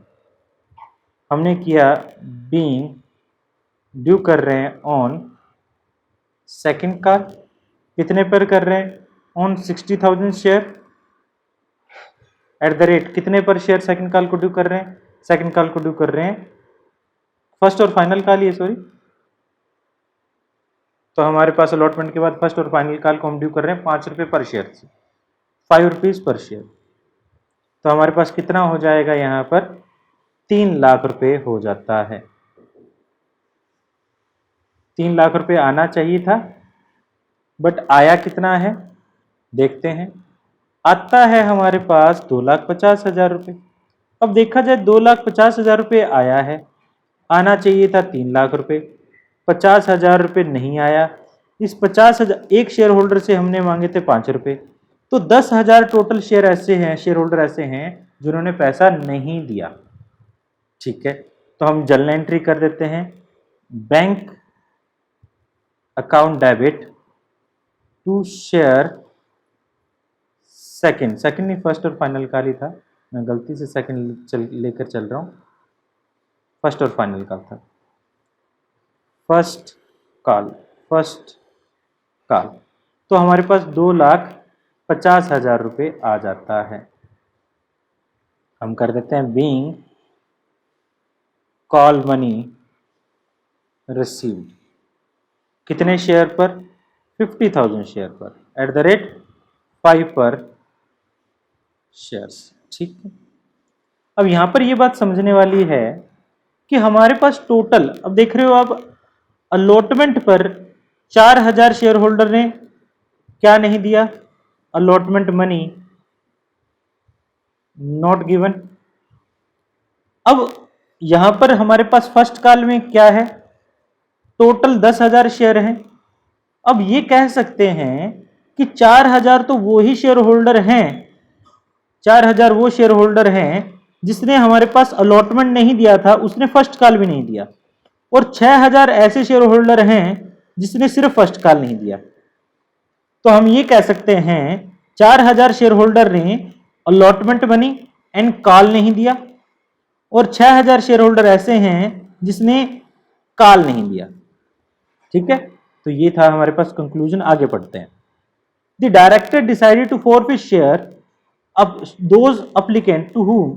Speaker 1: हमने किया बीइंग ड्यू कर रहे हैं ऑन सेकंड कॉल, कितने पर कर रहे हैं? ऑन 60,000 शेयर कितने पर शेयर सेकंड कॉल को ड्यू कर रहे हैं? सेकंड कॉल को ड्यू कर रहे हैं फर्स्ट और फाइनल कॉल, ये सॉरी, तो हमारे पास अलॉटमेंट के बाद फर्स्ट और फाइनल कॉल को हम ड्यू कर रहे हैं 5 रुपये पर शेयर से, 5 रुपीज पर शेयर। तो हमारे पास कितना हो जाएगा? यहाँ पर 3 लाख रुपए हो जाता है। 3 लाख रुपए आना चाहिए था, बट आया कितना है देखते हैं। आता है हमारे पास 2,50,000 रुपये। अब देखा जाए 2,50,000 रुपये आया है, आना चाहिए था 3 लाख रुपये, 50,000 रुपये नहीं आया। इस 50,000 एक शेयर होल्डर से हमने मांगे थे 5 रुपये, तो 10,000 टोटल शेयर ऐसे हैं, शेयर होल्डर ऐसे हैं जिन्होंने पैसा नहीं दिया। ठीक है, तो हम जर्नल एंट्री कर देते हैं bank account debit to share second नहीं, फर्स्ट और फाइनल कॉल ही था, मैं गलती से सेकंड लेकर चल रहा हूं, फर्स्ट और फाइनल कॉल था। फर्स्ट कॉल तो हमारे पास 2,50,000 रुपये आ जाता है। हम कर देते हैं बीइंग कॉल मनी रिसीव्ड कितने शेयर पर? 50,000 शेयर पर @5 पर शेयर्स। ठीक है, अब यहां पर यह बात समझने वाली है कि हमारे पास टोटल, अब देख रहे हो आप, अलॉटमेंट पर 4,000 शेयर होल्डर ने क्या नहीं दिया? Allotment money not given. अब यहां पर हमारे पास फर्स्ट कॉल में क्या है? टोटल 10,000 शेयर हैं। अब ये कह सकते हैं कि 4,000 तो वो ही शेयर होल्डर हैं, 4,000 वो शेयर होल्डर हैं जिसने हमारे पास अलॉटमेंट नहीं दिया था, उसने फर्स्ट कॉल भी नहीं दिया, और 6,000 ऐसे शेयर होल्डर हैं जिसने सिर्फ फर्स्ट कॉल नहीं दिया। तो हम ये कह सकते हैं 4,000 शेयर होल्डर ने अलॉटमेंट मनी एंड कॉल नहीं दिया, और 6,000 शेयर होल्डर ऐसे हैं जिसने कॉल नहीं दिया। ठीक है, तो ये था हमारे पास कंक्लूजन। आगे पढ़ते हैं। The director decided to forfeit share of those applicant to whom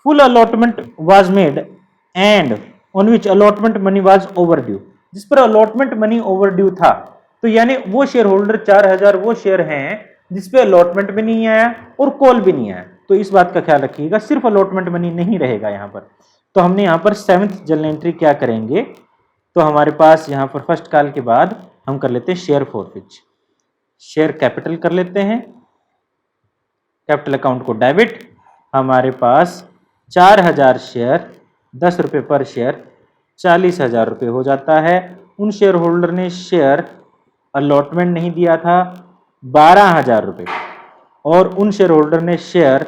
Speaker 1: full allotment was made and on which allotment money was overdue। जिस पर allotment money overdue था, तो यानी वो शेयर होल्डर 4,000 वो शेयर हैं जिस पे allotment भी नहीं आया और कॉल भी नहीं आया। तो इस बात का ख्याल रखिएगा, सिर्फ allotment मनी नहीं रहेगा यहाँ पर। तो हमने यहाँ पर 7th जर्नल एंट्री क्या करेंगे? तो हमारे पास यहाँ पर फर्स्ट कॉल के बाद हम कर लेते हैं शेयर फॉरफिट, शेयर कैपिटल कर लेते हैं, कैपिटल अकाउंट को डेबिट। हमारे पास 4,000 शेयर 10 रुपये पर शेयर 40,000 रुपये हो जाता है। उन शेयर होल्डर ने शेयर अलॉटमेंट नहीं दिया था 12,000 रुपये, और उन शेयर होल्डर ने शेयर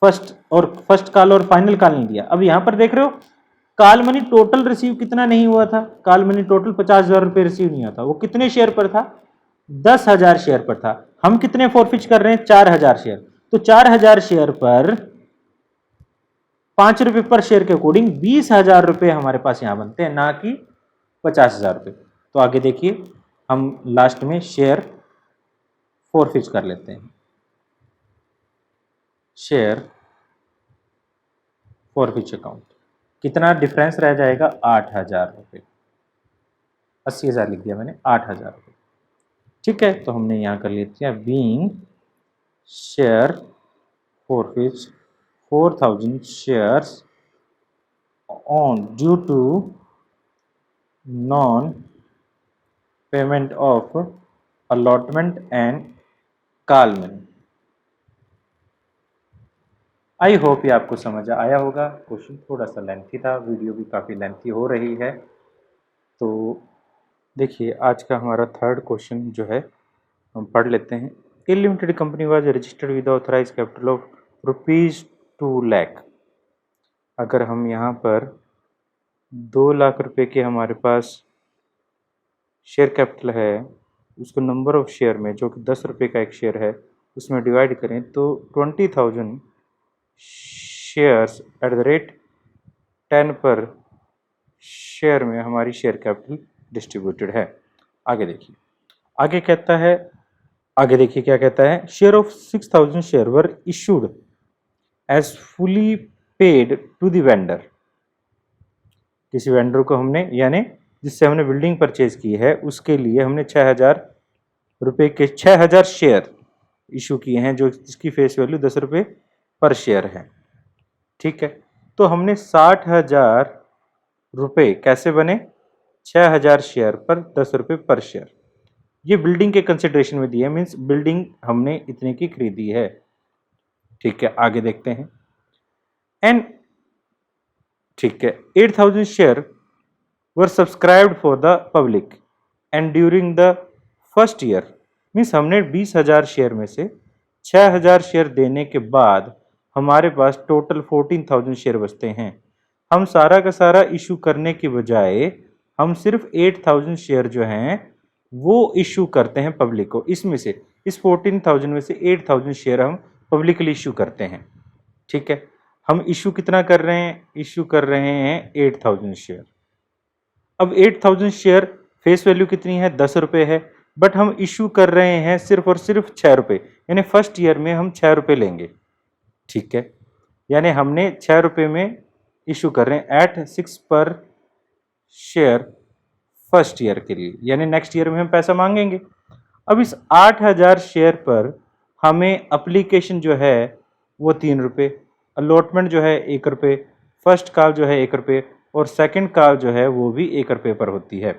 Speaker 1: फर्स्ट कॉल और फाइनल कॉल नहीं दिया। अब यहां पर देख रहे हो कॉल मनी टोटल रिसीव कितना नहीं हुआ था? कॉल मनी टोटल 50,000 रुपये रिसीव नहीं हुआ था। वो कितने शेयर पर था? 10,000 शेयर पर था। हम कितने फॉरफिट कर रहे हैं? 4,000 शेयर। तो 4,000 शेयर पर ₹5 पर शेयर के अकॉर्डिंग 20,000 रुपये हमारे पास यहाँ बनते हैं, ना कि 50,000 रुपये। तो आगे देखिए, हम लास्ट में शेयर फोरफिच कर लेते हैं। शेयर फोरफिच अकाउंट कितना डिफरेंस रह जाएगा? 8,000 रुपये। 80,000 लिख दिया मैंने, 8,000 रुपये। ठीक है, तो हमने यहाँ कर लिया being share फोरफिच 4,000 shares on due to non payment of allotment and callman। I hope ये आपको समझ आया होगा। क्वेश्चन थोड़ा सा लेंथी था, वीडियो भी काफ़ी लेंथी हो रही है। तो देखिए, आज का हमारा थर्ड क्वेश्चन जो है हम पढ़ लेते हैं। A limited company was registered with authorised capital of ₹2 lakh. अगर हम यहाँ पर 2 लाख रुपए के हमारे पास शेयर कैपिटल है, उसको नंबर ऑफ शेयर में, जो कि 10 रुपये का एक शेयर है, उसमें डिवाइड करें तो 20,000 शेयर्स एट द रेट 10 पर शेयर में हमारी शेयर कैपिटल डिस्ट्रीब्यूटेड है। आगे देखिए, आगे कहता है, आगे देखिए क्या कहता है। Share of 6,000 share were issued as fully paid to the vendor. किसी वेंडर को हमने, यानी जिससे हमने बिल्डिंग परचेज की है, उसके लिए हमने 6,000 रुपये के 6,000 शेयर इशू किए हैं, जो जिसकी फेस वैल्यू 10 रुपये पर शेयर है। ठीक है, तो हमने 60,000 रुपये कैसे बने? 6,000 शेयर पर 10 रुपये पर शेयर। ये बिल्डिंग के कंसिडरेशन में दिए, मीन्स बिल्डिंग हमने इतने की खरीदी है। ठीक है, आगे देखते हैं। एंड ठीक है, 8,000 share were subscribed for the public and during the first year. Means हमने 20,000 शेयर में से 6,000 शेयर देने के बाद हमारे पास टोटल 14,000 शेयर बचते हैं। हम सारा का सारा इशू करने की बजाय हम सिर्फ 8,000 शेयर जो हैं वो इशू करते हैं पब्लिक को। इसमें से, इस 14,000 में से 8,000 शेयर हम पब्लिकली इशू करते हैं। ठीक है, हम इशू कितना कर रहे हैं? इशू कर रहे हैं 8,000 शेयर। अब 8,000 शेयर फेस वैल्यू कितनी है? 10 रुपये है, बट हम इशू कर रहे हैं सिर्फ और सिर्फ 6 रुपये, यानी फर्स्ट ईयर में हम 6 रुपये लेंगे। ठीक है, यानी हमने 6 रुपये में इशू कर रहे हैं एट 6 पर शेयर फर्स्ट ईयर के लिए, यानी नेक्स्ट ईयर में हम पैसा मांगेंगे। अब इस 8,000 शेयर पर हमें एप्लीकेशन जो है वो 3 रुपये, अलॉटमेंट जो है 1 रुपये, फर्स्ट कॉल जो है 1 रुपये और सेकंड कॉल जो है वो भी 1 रुपये पर होती है।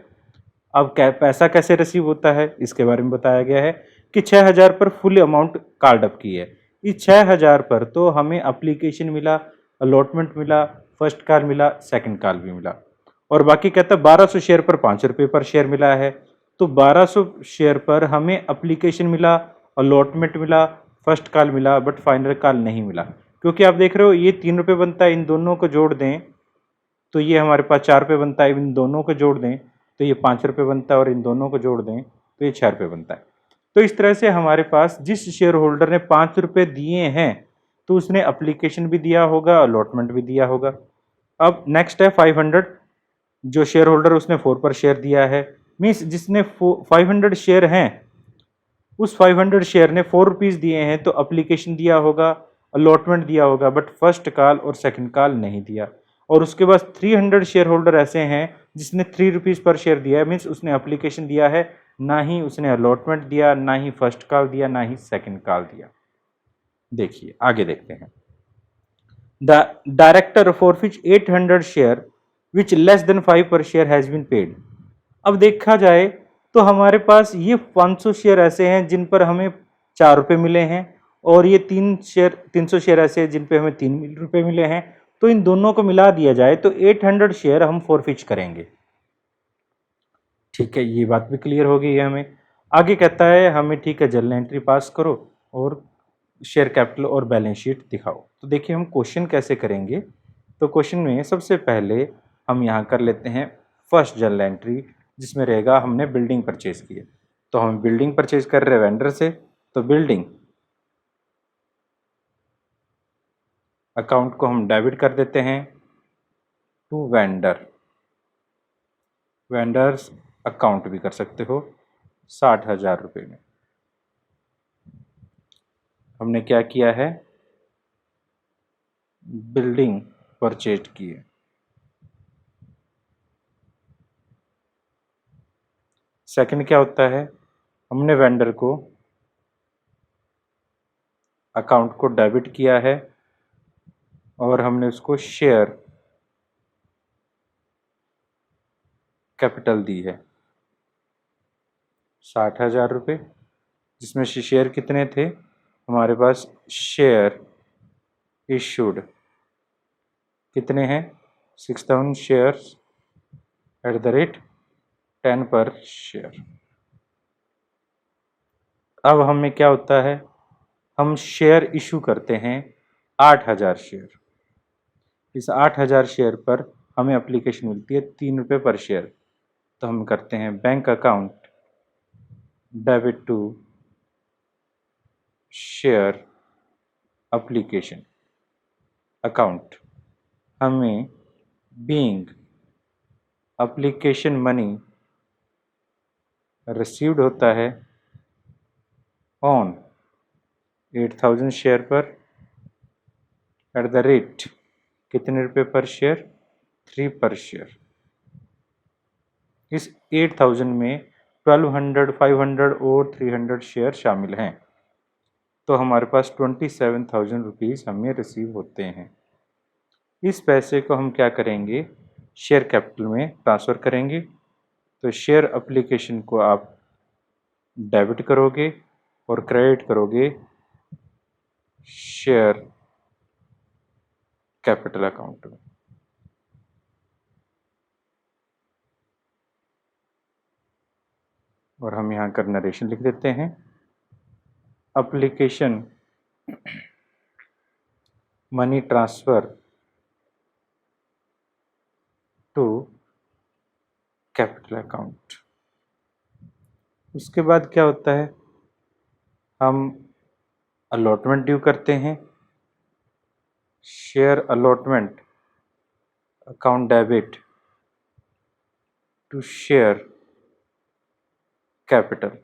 Speaker 1: अब पैसा कैसे रिसीव होता है इसके बारे में बताया गया है कि 6,000 पर फुल अमाउंट कॉल्ड अप की है। इस 6,000 पर तो हमें एप्लीकेशन मिला, अलॉटमेंट मिला, फर्स्ट कॉल मिला, सेकंड कॉल भी मिला, और बाकी कहता है 1,200 शेयर पर 5 रुपये पर शेयर मिला है। तो 1,200 शेयर पर हमें एप्लीकेशन मिला, अलॉटमेंट मिला, फर्स्ट कॉल मिला, बट फाइनल कॉल नहीं मिला। क्योंकि आप देख रहे हो ये 3 रुपये बनता है, इन दोनों को जोड़ दें तो ये हमारे पास 4 रुपये बनता है, इन दोनों को जोड़ दें तो ये 5 रुपये बनता है, और इन दोनों को जोड़ दें तो ये 6 रुपये बनता है। तो इस तरह से हमारे पास जिस शेयर होल्डर ने 5 रुपये दिए हैं तो उसने एप्लीकेशन भी दिया होगा, अलॉटमेंट भी दिया होगा। अब नेक्स्ट है 500, जो शेयर होल्डर उसने 4 पर शेयर दिया है, मीन्स जिसने 500 शेयर हैं उस 500 शेयर ने 4 रुपीज़ दिए हैं तो एप्लीकेशन दिया होगा, अलॉटमेंट दिया होगा, बट फर्स्ट कॉल और सेकंड कॉल नहीं दिया। और उसके बाद 300 शेयर होल्डर ऐसे हैं जिसने 3 रुपीज़ पर शेयर दिया है, मीन्स उसने एप्लीकेशन दिया है, ना ही उसने अलॉटमेंट दिया, ना ही फर्स्ट कॉल दिया, ना ही सेकंड कॉल दिया। देखिए आगे देखते हैं। The director forfeit 800 share which less than 5 per share has been paid. अब देखा जाए तो हमारे पास ये 500 शेयर ऐसे हैं जिन पर हमें 4 रुपये मिले हैं, और ये 300 शेयर ऐसे हैं जिन पे हमें 3 रुपये मिले हैं। तो इन दोनों को मिला दिया जाए तो 800 शेयर हम फॉरफिच करेंगे। ठीक है, ये बात भी क्लियर हो गई है हमें। आगे कहता है हमें, ठीक है, जर्नल एंट्री पास करो और शेयर कैपिटल और बैलेंस शीट दिखाओ। तो देखिए हम क्वेश्चन कैसे करेंगे। तो क्वेश्चन में सबसे पहले हम यहाँ कर लेते हैं फर्स्ट जर्नल एंट्री, जिसमें रहेगा हमने बिल्डिंग परचेज की है। तो हम बिल्डिंग परचेज कर रहे हैं वेंडर से, तो बिल्डिंग अकाउंट को हम डेबिट कर देते हैं टू वेंडर्स अकाउंट भी कर सकते हो 60,000 रुपये में। हमने क्या किया है, बिल्डिंग परचेज की है। सेकंड क्या होता है, हमने वेंडर को अकाउंट को डेबिट किया है और हमने उसको शेयर कैपिटल दी है 60,000 रुपये, जिसमें से शेयर कितने थे हमारे पास, शेयर इशूड कितने हैं 6,000 शेयर्स एट द रेट 10 पर शेयर। अब हमें क्या होता है, हम शेयर इशू करते हैं 8,000 शेयर। इस 8,000 शेयर पर हमें एप्लीकेशन मिलती है 3 रुपये पर शेयर। तो हम करते हैं bank account debit to share application account. हमें बीइंग एप्लीकेशन मनी रिसीव्ड होता है ऑन 8,000 शेयर पर एट द रेट कितने रुपये पर शेयर, 3 पर शेयर। इस 8,000 में 1,200, 500 और 300 शेयर शामिल हैं, तो हमारे पास 27,000 रुपीज़ हमें रिसीव होते हैं। इस पैसे को हम क्या करेंगे, शेयर कैपिटल में ट्रांसफ़र करेंगे। तो शेयर एप्लीकेशन को आप डेबिट करोगे और क्रेडिट करोगे शेयर कैपिटल अकाउंट में। और हम यहाँ का नरेशन लिख देते हैं, application money transfer to capital account. उसके बाद क्या होता है, हम अलॉटमेंट ड्यू करते हैं, share allotment account debit to share capital.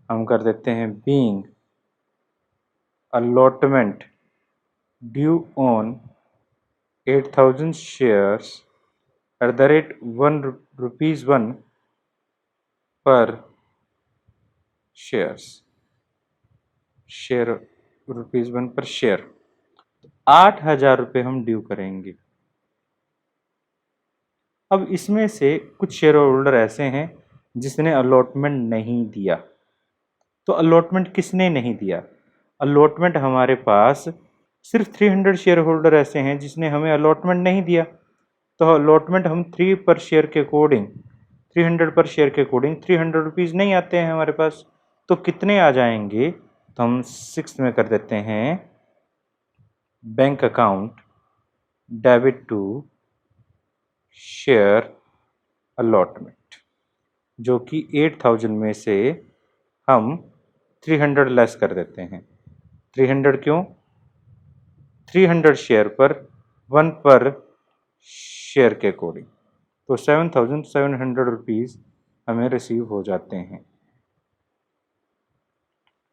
Speaker 1: हम कर देते हैं being allotment due on 8,000 shares at the rate ₹1 per shares, share ₹1 पर शेयर। 8,000 रुपये हम ड्यू करेंगे। अब इसमें से कुछ शेयर होल्डर ऐसे हैं जिसने अलॉटमेंट नहीं दिया। तो अलॉटमेंट किसने नहीं दिया, अलॉटमेंट हमारे पास सिर्फ 300 शेयर होल्डर ऐसे हैं जिसने हमें अलॉटमेंट नहीं दिया। तो अलॉटमेंट हम 3 पर शेयर के अकॉर्डिंग, 300 पर शेयर के अकॉर्डिंग 300 रुपीज़ नहीं आते हैं हमारे पास। तो कितने आ जाएंगे, तो हम 6 में कर देते हैं bank account debit to share allotment, जो कि 8,000 में से हम 300 लेस कर देते हैं। 300 क्यों, 300 शेयर पर 1 पर शेयर के अकॉर्डिंग, तो 7,700 रुपीज़ हमें रिसीव हो जाते हैं।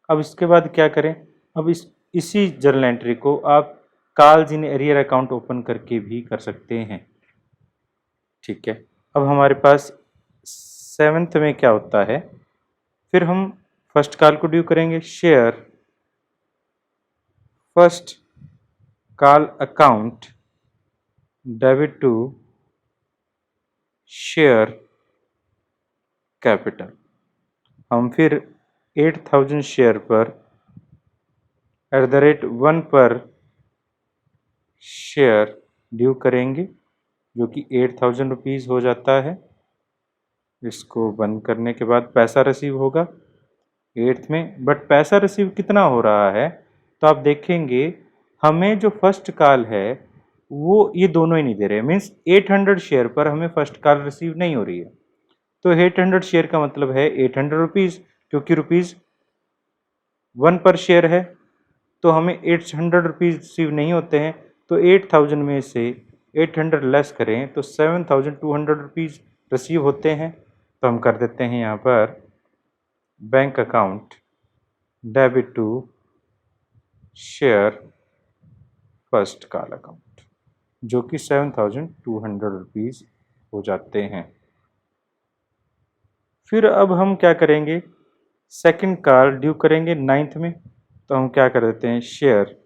Speaker 1: अब इसके बाद क्या करें, अब इसी जर्नल एंट्री को आप calls in arrear account open करके भी कर सकते हैं। ठीक है, अब हमारे पास 7th में क्या होता है, फिर हम फर्स्ट कॉल को ड्यू करेंगे, share first call account debit to share capital. हम फिर 8,000 शेयर पर एट द रेट 1 पर शेयर ड्यू करेंगे, जो कि 8,000 रुपीज़ हो जाता है। इसको बंद करने के बाद पैसा रिसीव होगा 8th में, बट पैसा रिसीव कितना हो रहा है, तो आप देखेंगे हमें जो फर्स्ट कॉल है वो ये दोनों ही नहीं दे रहे, मीन्स 800 शेयर पर हमें फर्स्ट कॉल रिसीव नहीं हो रही है। तो 800 शेयर का मतलब है 800 रुपीज़, क्योंकि ₹1 पर शेयर है। तो हमें 800 रुपीज़ रिसीव नहीं होते हैं, तो 8000 में से 800 लेस करें तो 7200 रुपीज़ रिसीव होते हैं। तो हम कर देते हैं यहाँ पर bank account debit to share first call account, जो कि 7200 रुपीज़ हो जाते हैं। फिर अब हम क्या करेंगे, सेकंड कॉल ड्यू करेंगे 9th में। तो हम क्या कर देते हैं, share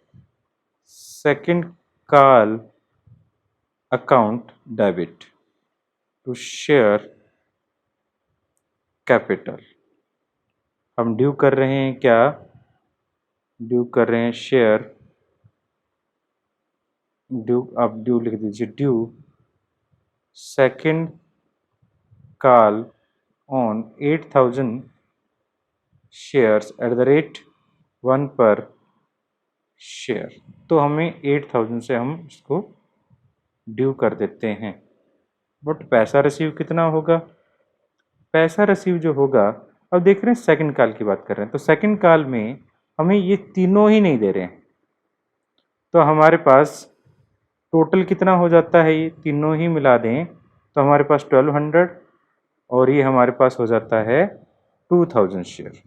Speaker 1: second call account debit to share capital. हम ड्यू कर रहे हैं क्या, ड्यू कर रहे हैं शेयर, ड्यू आप ड्यू लिख दीजिए, due second call on 8000 shares at the rate 1 पर शेयर। तो हमें 8000 से हम इसको ड्यू कर देते हैं। बट पैसा रिसीव कितना होगा, पैसा रिसीव जो होगा, अब देख रहे हैं सेकंड कॉल की बात कर रहे हैं, तो सेकंड कॉल में हमें ये तीनों ही नहीं दे रहे हैं। तो हमारे पास टोटल कितना हो जाता है, ये तीनों ही मिला दें तो हमारे पास 1200 और ये हमारे पास हो जाता है 2000 शेयर।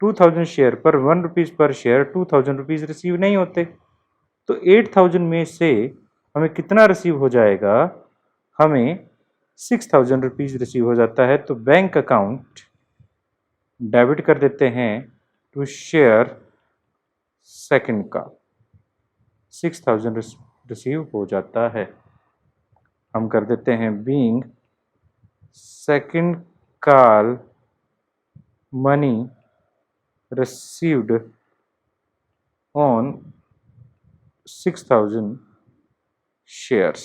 Speaker 1: 2000 शेयर पर 1 रुपीज़ पर शेयर 2000 रुपीज़ रिसीव नहीं होते। तो 8000 में से हमें कितना रिसीव हो जाएगा, हमें 6000 रुपीज़ रिसीव हो जाता है। तो बैंक अकाउंट डेबिट कर देते हैं टू शेयर सेकंड का 6000 रिसीव हो जाता है। हम कर देते हैं being second call money received on 6000 shares।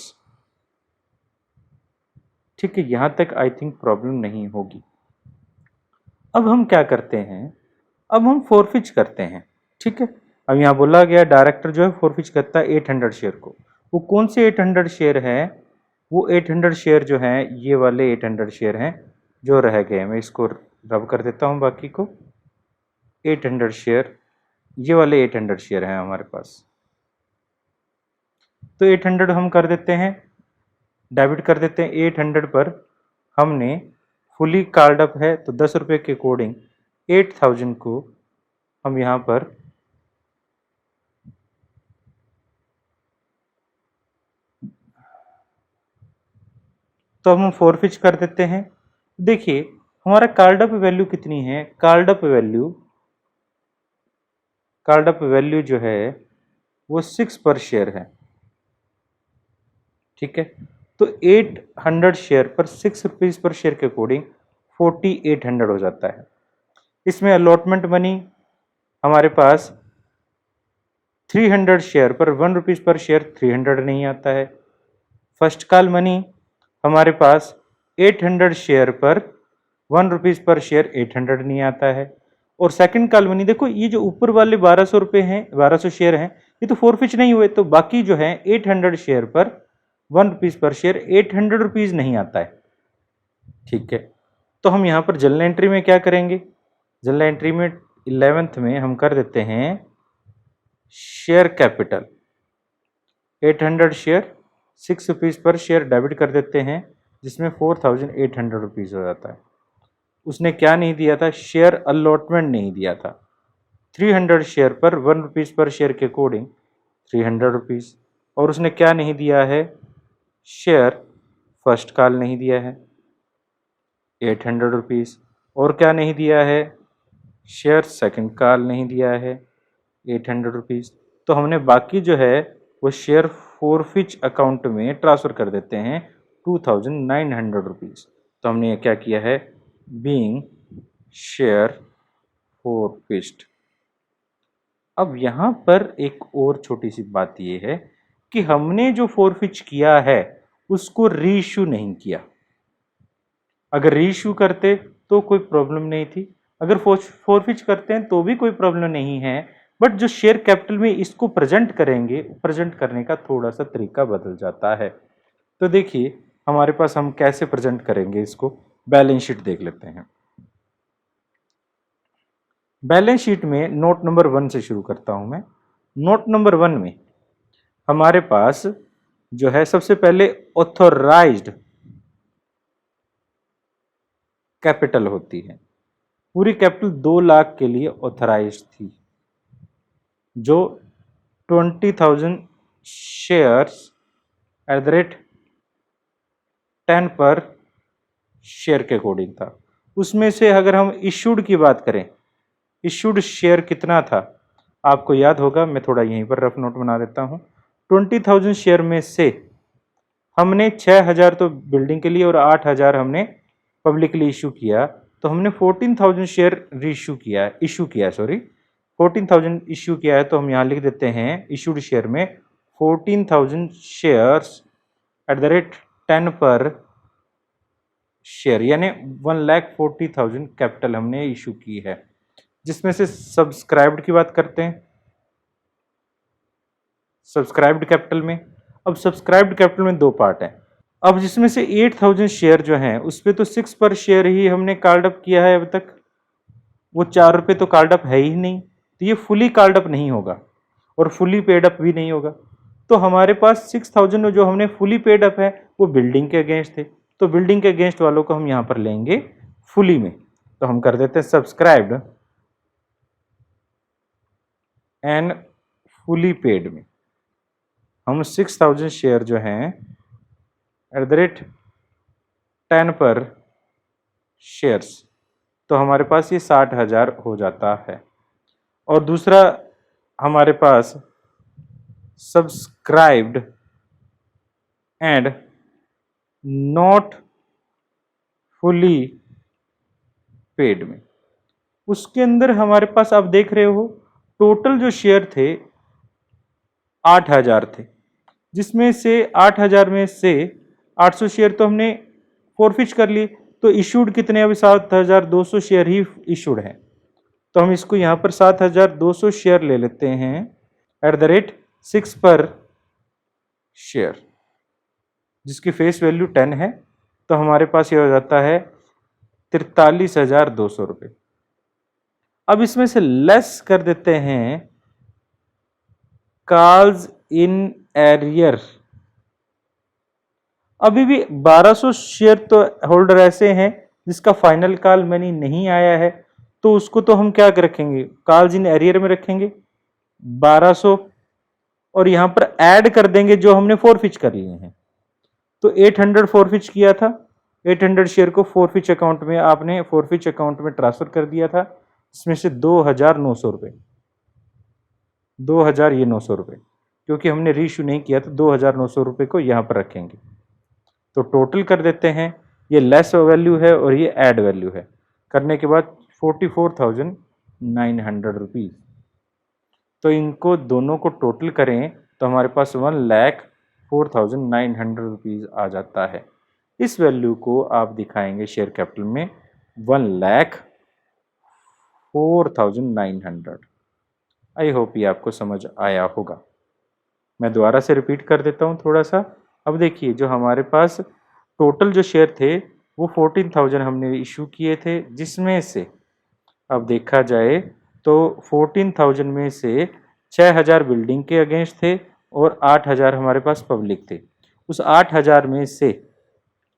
Speaker 1: ठीक है, यहाँ तक आई थिंक प्रॉब्लम नहीं होगी। अब हम क्या करते हैं, अब हम फोरफिच करते हैं। ठीक है, अब यहाँ बोला गया डायरेक्टर जो है फोरफिच करता है 800 शेयर को। वो कौन से 800 शेयर हैं, वो 800 शेयर जो हैं, ये वाले 800 शेयर हैं जो रह गए। मैं इसको रब कर देता हूँ, बाकी को 800 शेयर, ये वाले 800 शेयर हैं हमारे पास। तो 800 हम कर देते हैं, डेबिट कर देते हैं। 800 पर हमने फुली कार्ड अप है तो 10 रुपये के अकॉर्डिंग 8000 को हम यहाँ पर तो हम फोरफिच कर देते हैं। देखिए हमारा कार्ड अप वैल्यू कितनी है, कार्ड अप वैल्यू जो है वो 6 पर शेयर है। ठीक है, तो 800 शेयर पर 6 रुपीज़ पर शेयर के अकॉर्डिंग 4800 हो जाता है। इसमें अलॉटमेंट मनी हमारे पास 300 शेयर पर 1 रुपीज़ पर शेयर 300 नहीं आता है। फर्स्ट कॉल मनी हमारे पास 800 शेयर पर 1 रुपीज़ पर शेयर 800 नहीं आता है। और सेकंड कॉल मनी देखो, ये जो ऊपर वाले 1200 रुपये हैं, 1200 शेयर हैं, ये तो फोरफिच नहीं हुए, तो बाकी जो है 800 शेयर पर 1 रुपीज़ पर शेयर 800 रुपीज़ नहीं आता है। ठीक है, तो हम यहाँ पर जनरल एंट्री में क्या करेंगे, जनरल एंट्री में 11th में हम कर देते हैं शेयर कैपिटल 800 शेयर 6 रुपीज़ पर शेयर डेबिट कर देते हैं, जिसमें 4800 रुपीज़ हो जाता है। उसने क्या नहीं दिया था, शेयर अलॉटमेंट नहीं दिया था। 300 शेयर पर 1 रुपीज़ पर शेयर के अकॉर्डिंग 300 रुपीज़। और उसने क्या नहीं दिया है, शेयर फर्स्ट कॉल नहीं दिया है 800 रुपीज़। और क्या नहीं दिया है, शेयर सेकंड कॉल नहीं दिया है 800 रुपीज़। तो हमने बाकी जो है वो शेयर फोरफिच अकाउंट में ट्रांसफ़र कर देते हैं 2900 रुपीज़। तो हमने ये क्या किया है, बीइंग शेयर फोरफिच्ड। अब यहाँ पर एक और छोटी सी बात ये है कि हमने जो फोरफिच किया है उसको रीइश्यू नहीं किया। अगर रीइश्यू करते तो कोई प्रॉब्लम नहीं थी, अगर फोरफिच करते हैं तो भी कोई प्रॉब्लम नहीं है। बट जो शेयर कैपिटल में इसको प्रेजेंट करेंगे, प्रेजेंट करने का थोड़ा सा तरीका बदल जाता है। तो देखिए हमारे पास हम कैसे प्रेजेंट करेंगे इसको, बैलेंस शीट देख लेते हैं। बैलेंस शीट में नोट नंबर 1 से शुरू करता हूं मैं। नोट नंबर 1 में हमारे पास जो है सबसे पहले ऑथोराइज्ड कैपिटल होती है। पूरी कैपिटल 2 लाख के लिए ऑथराइज्ड थी, जो 20,000 शेयर्स एट द रेट 10 पर शेयर के अकॉर्डिंग था। उसमें से अगर हम इशूड की बात करें, इशूड शेयर कितना था आपको याद होगा, मैं थोड़ा यहीं पर रफ नोट बना देता हूं। 20,000 शेयर में से हमने 6,000 तो बिल्डिंग के लिए और 8,000 हमने पब्लिकली इशू किया, तो हमने 14,000 शेयर रीइशू किया, इशू किया, सॉरी 14,000 इशू किया है। तो हम यहाँ लिख देते हैं इशूड शेयर में 14,000 शेयर्स एट द रेट 10 पर शेयर, यानी 1,40,000 कैपिटल हमने इशू की है। जिसमें से सब्सक्राइब्ड की बात करते हैं, सब्सक्राइब्ड कैपिटल में, अब सब्सक्राइब्ड कैपिटल में 2 पार्ट हैं। अब जिसमें से 8,000 शेयर जो हैं उस पर तो 6 पर शेयर ही हमने कार्ड अप किया है अब तक, वो 4 रुपये तो कार्ड अप है ही नहीं, तो ये फुली कार्ड अप नहीं होगा और फुली पेड अप भी नहीं होगा। तो हमारे पास 6,000 जो हमने फुली पेड अप है वो बिल्डिंग के अगेंस्ट थे, तो बिल्डिंग के अगेंस्ट वालों को हम यहाँ पर लेंगे फुली में। तो हम कर देते हैं सब्सक्राइब्ड एंड फुली पेड में हम 6,000 शेयर जो हैं एट द रेट 10 पर शेयर्स, तो हमारे पास ये 60,000 हो जाता है। और दूसरा हमारे पास subscribed and not fully paid में, उसके अंदर हमारे पास आप देख रहे हो टोटल जो शेयर थे 8,000 थे, जिसमें से 8,000 में से 800 शेयर तो हमने फोरफिच कर लिए, तो इशूड कितने अभी 7,200 शेयर ही इशूड हैं। तो हम इसको यहाँ पर 7,200 शेयर ले लेते हैं एट द रेट 6 पर शेयर, जिसकी फेस वैल्यू 10 है। तो हमारे पास ये हो जाता है 43,200 रुपये। अब इसमें से लेस कर देते हैं कॉल्स इन एरियर। अभी भी 1,200 शेयर तो होल्डर ऐसे हैं जिसका फाइनल कॉल मनी नहीं आया है, तो उसको तो हम क्या रखेंगे, कॉल्स इन एरियर में रखेंगे 1,200, और यहां पर ऐड कर देंगे जो हमने फोरफिच कर लिए हैं। तो 800 फोरफिच किया था, 800 शेयर को फोरफिच अकाउंट में आपने फोरफिच अकाउंट में ट्रांसफर कर दिया था, इसमें से 2,900 रुपये, 2,000 ये 900 रुपये, क्योंकि हमने रीइशू नहीं किया तो 2,900 रुपये को यहाँ पर रखेंगे। तो टोटल कर देते हैं, ये लेस वैल्यू है और ये ऐड वैल्यू है, करने के बाद 44,900 रुपीज़। तो इनको दोनों को टोटल करें तो हमारे पास 1,04,900 रुपीज़ आ जाता है। इस वैल्यू को आप दिखाएंगे शेयर कैपिटल में 1,04,900। आई होप ये आपको समझ आया होगा। मैं दोबारा से रिपीट कर देता हूँ थोड़ा सा। अब देखिए, जो हमारे पास टोटल जो शेयर थे वो 14,000 हमने इशू किए थे, जिसमें से अब देखा जाए तो 14,000 में से 6,000 बिल्डिंग के अगेंस्ट थे और 8,000 हमारे पास पब्लिक थे। उस 8,000 में से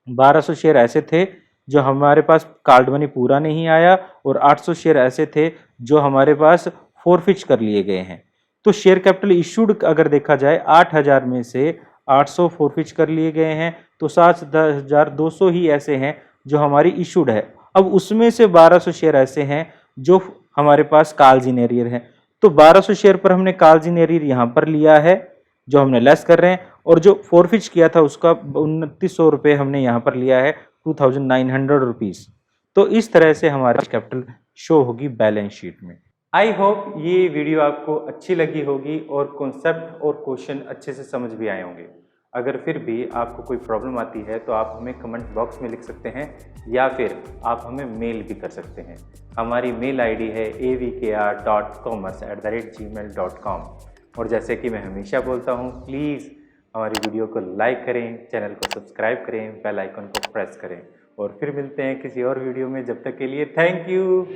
Speaker 1: 1,200 शेयर ऐसे थे जो हमारे पास कार्ड मनी पूरा नहीं आया, और 800 शेयर ऐसे थे जो हमारे पास फोरफिच कर लिए गए हैं। तो शेयर कैपिटल इशूड अगर देखा जाए 8,000 में से 800 फोरफिच कर लिए गए हैं, तो 7,200 ही ऐसे हैं जो हमारी इशूड है। अब उसमें से 1,200 शेयर ऐसे हैं जो हमारे पास कॉल्स इन एरियर है, तो 1,200 शेयर पर हमने कॉल्स इन एरियर यहाँ पर लिया है जो हमने लेस कर रहे हैं, और जो फोरफिच किया था उसका 2,900 रुपये हमने यहाँ पर लिया है 2,900 रुपीज़। तो इस तरह से हमारा कैपिटल शो होगी बैलेंस शीट में। आई होप ये वीडियो आपको अच्छी लगी होगी और कॉन्सेप्ट और क्वेश्चन अच्छे से समझ भी आए होंगे। अगर फिर भी आपको कोई प्रॉब्लम आती है तो आप हमें कमेंट बॉक्स में लिख सकते हैं या फिर आप हमें मेल भी कर सकते हैं। हमारी मेल आईडी है avkr.commerce@gmail.com। और जैसे कि मैं हमेशा बोलता हूँ, प्लीज़ हमारी वीडियो को लाइक करें, चैनल को सब्सक्राइब करें, बेल आइकन को प्रेस करें, और फिर मिलते हैं किसी और वीडियो में। जब तक के लिए थैंक यू।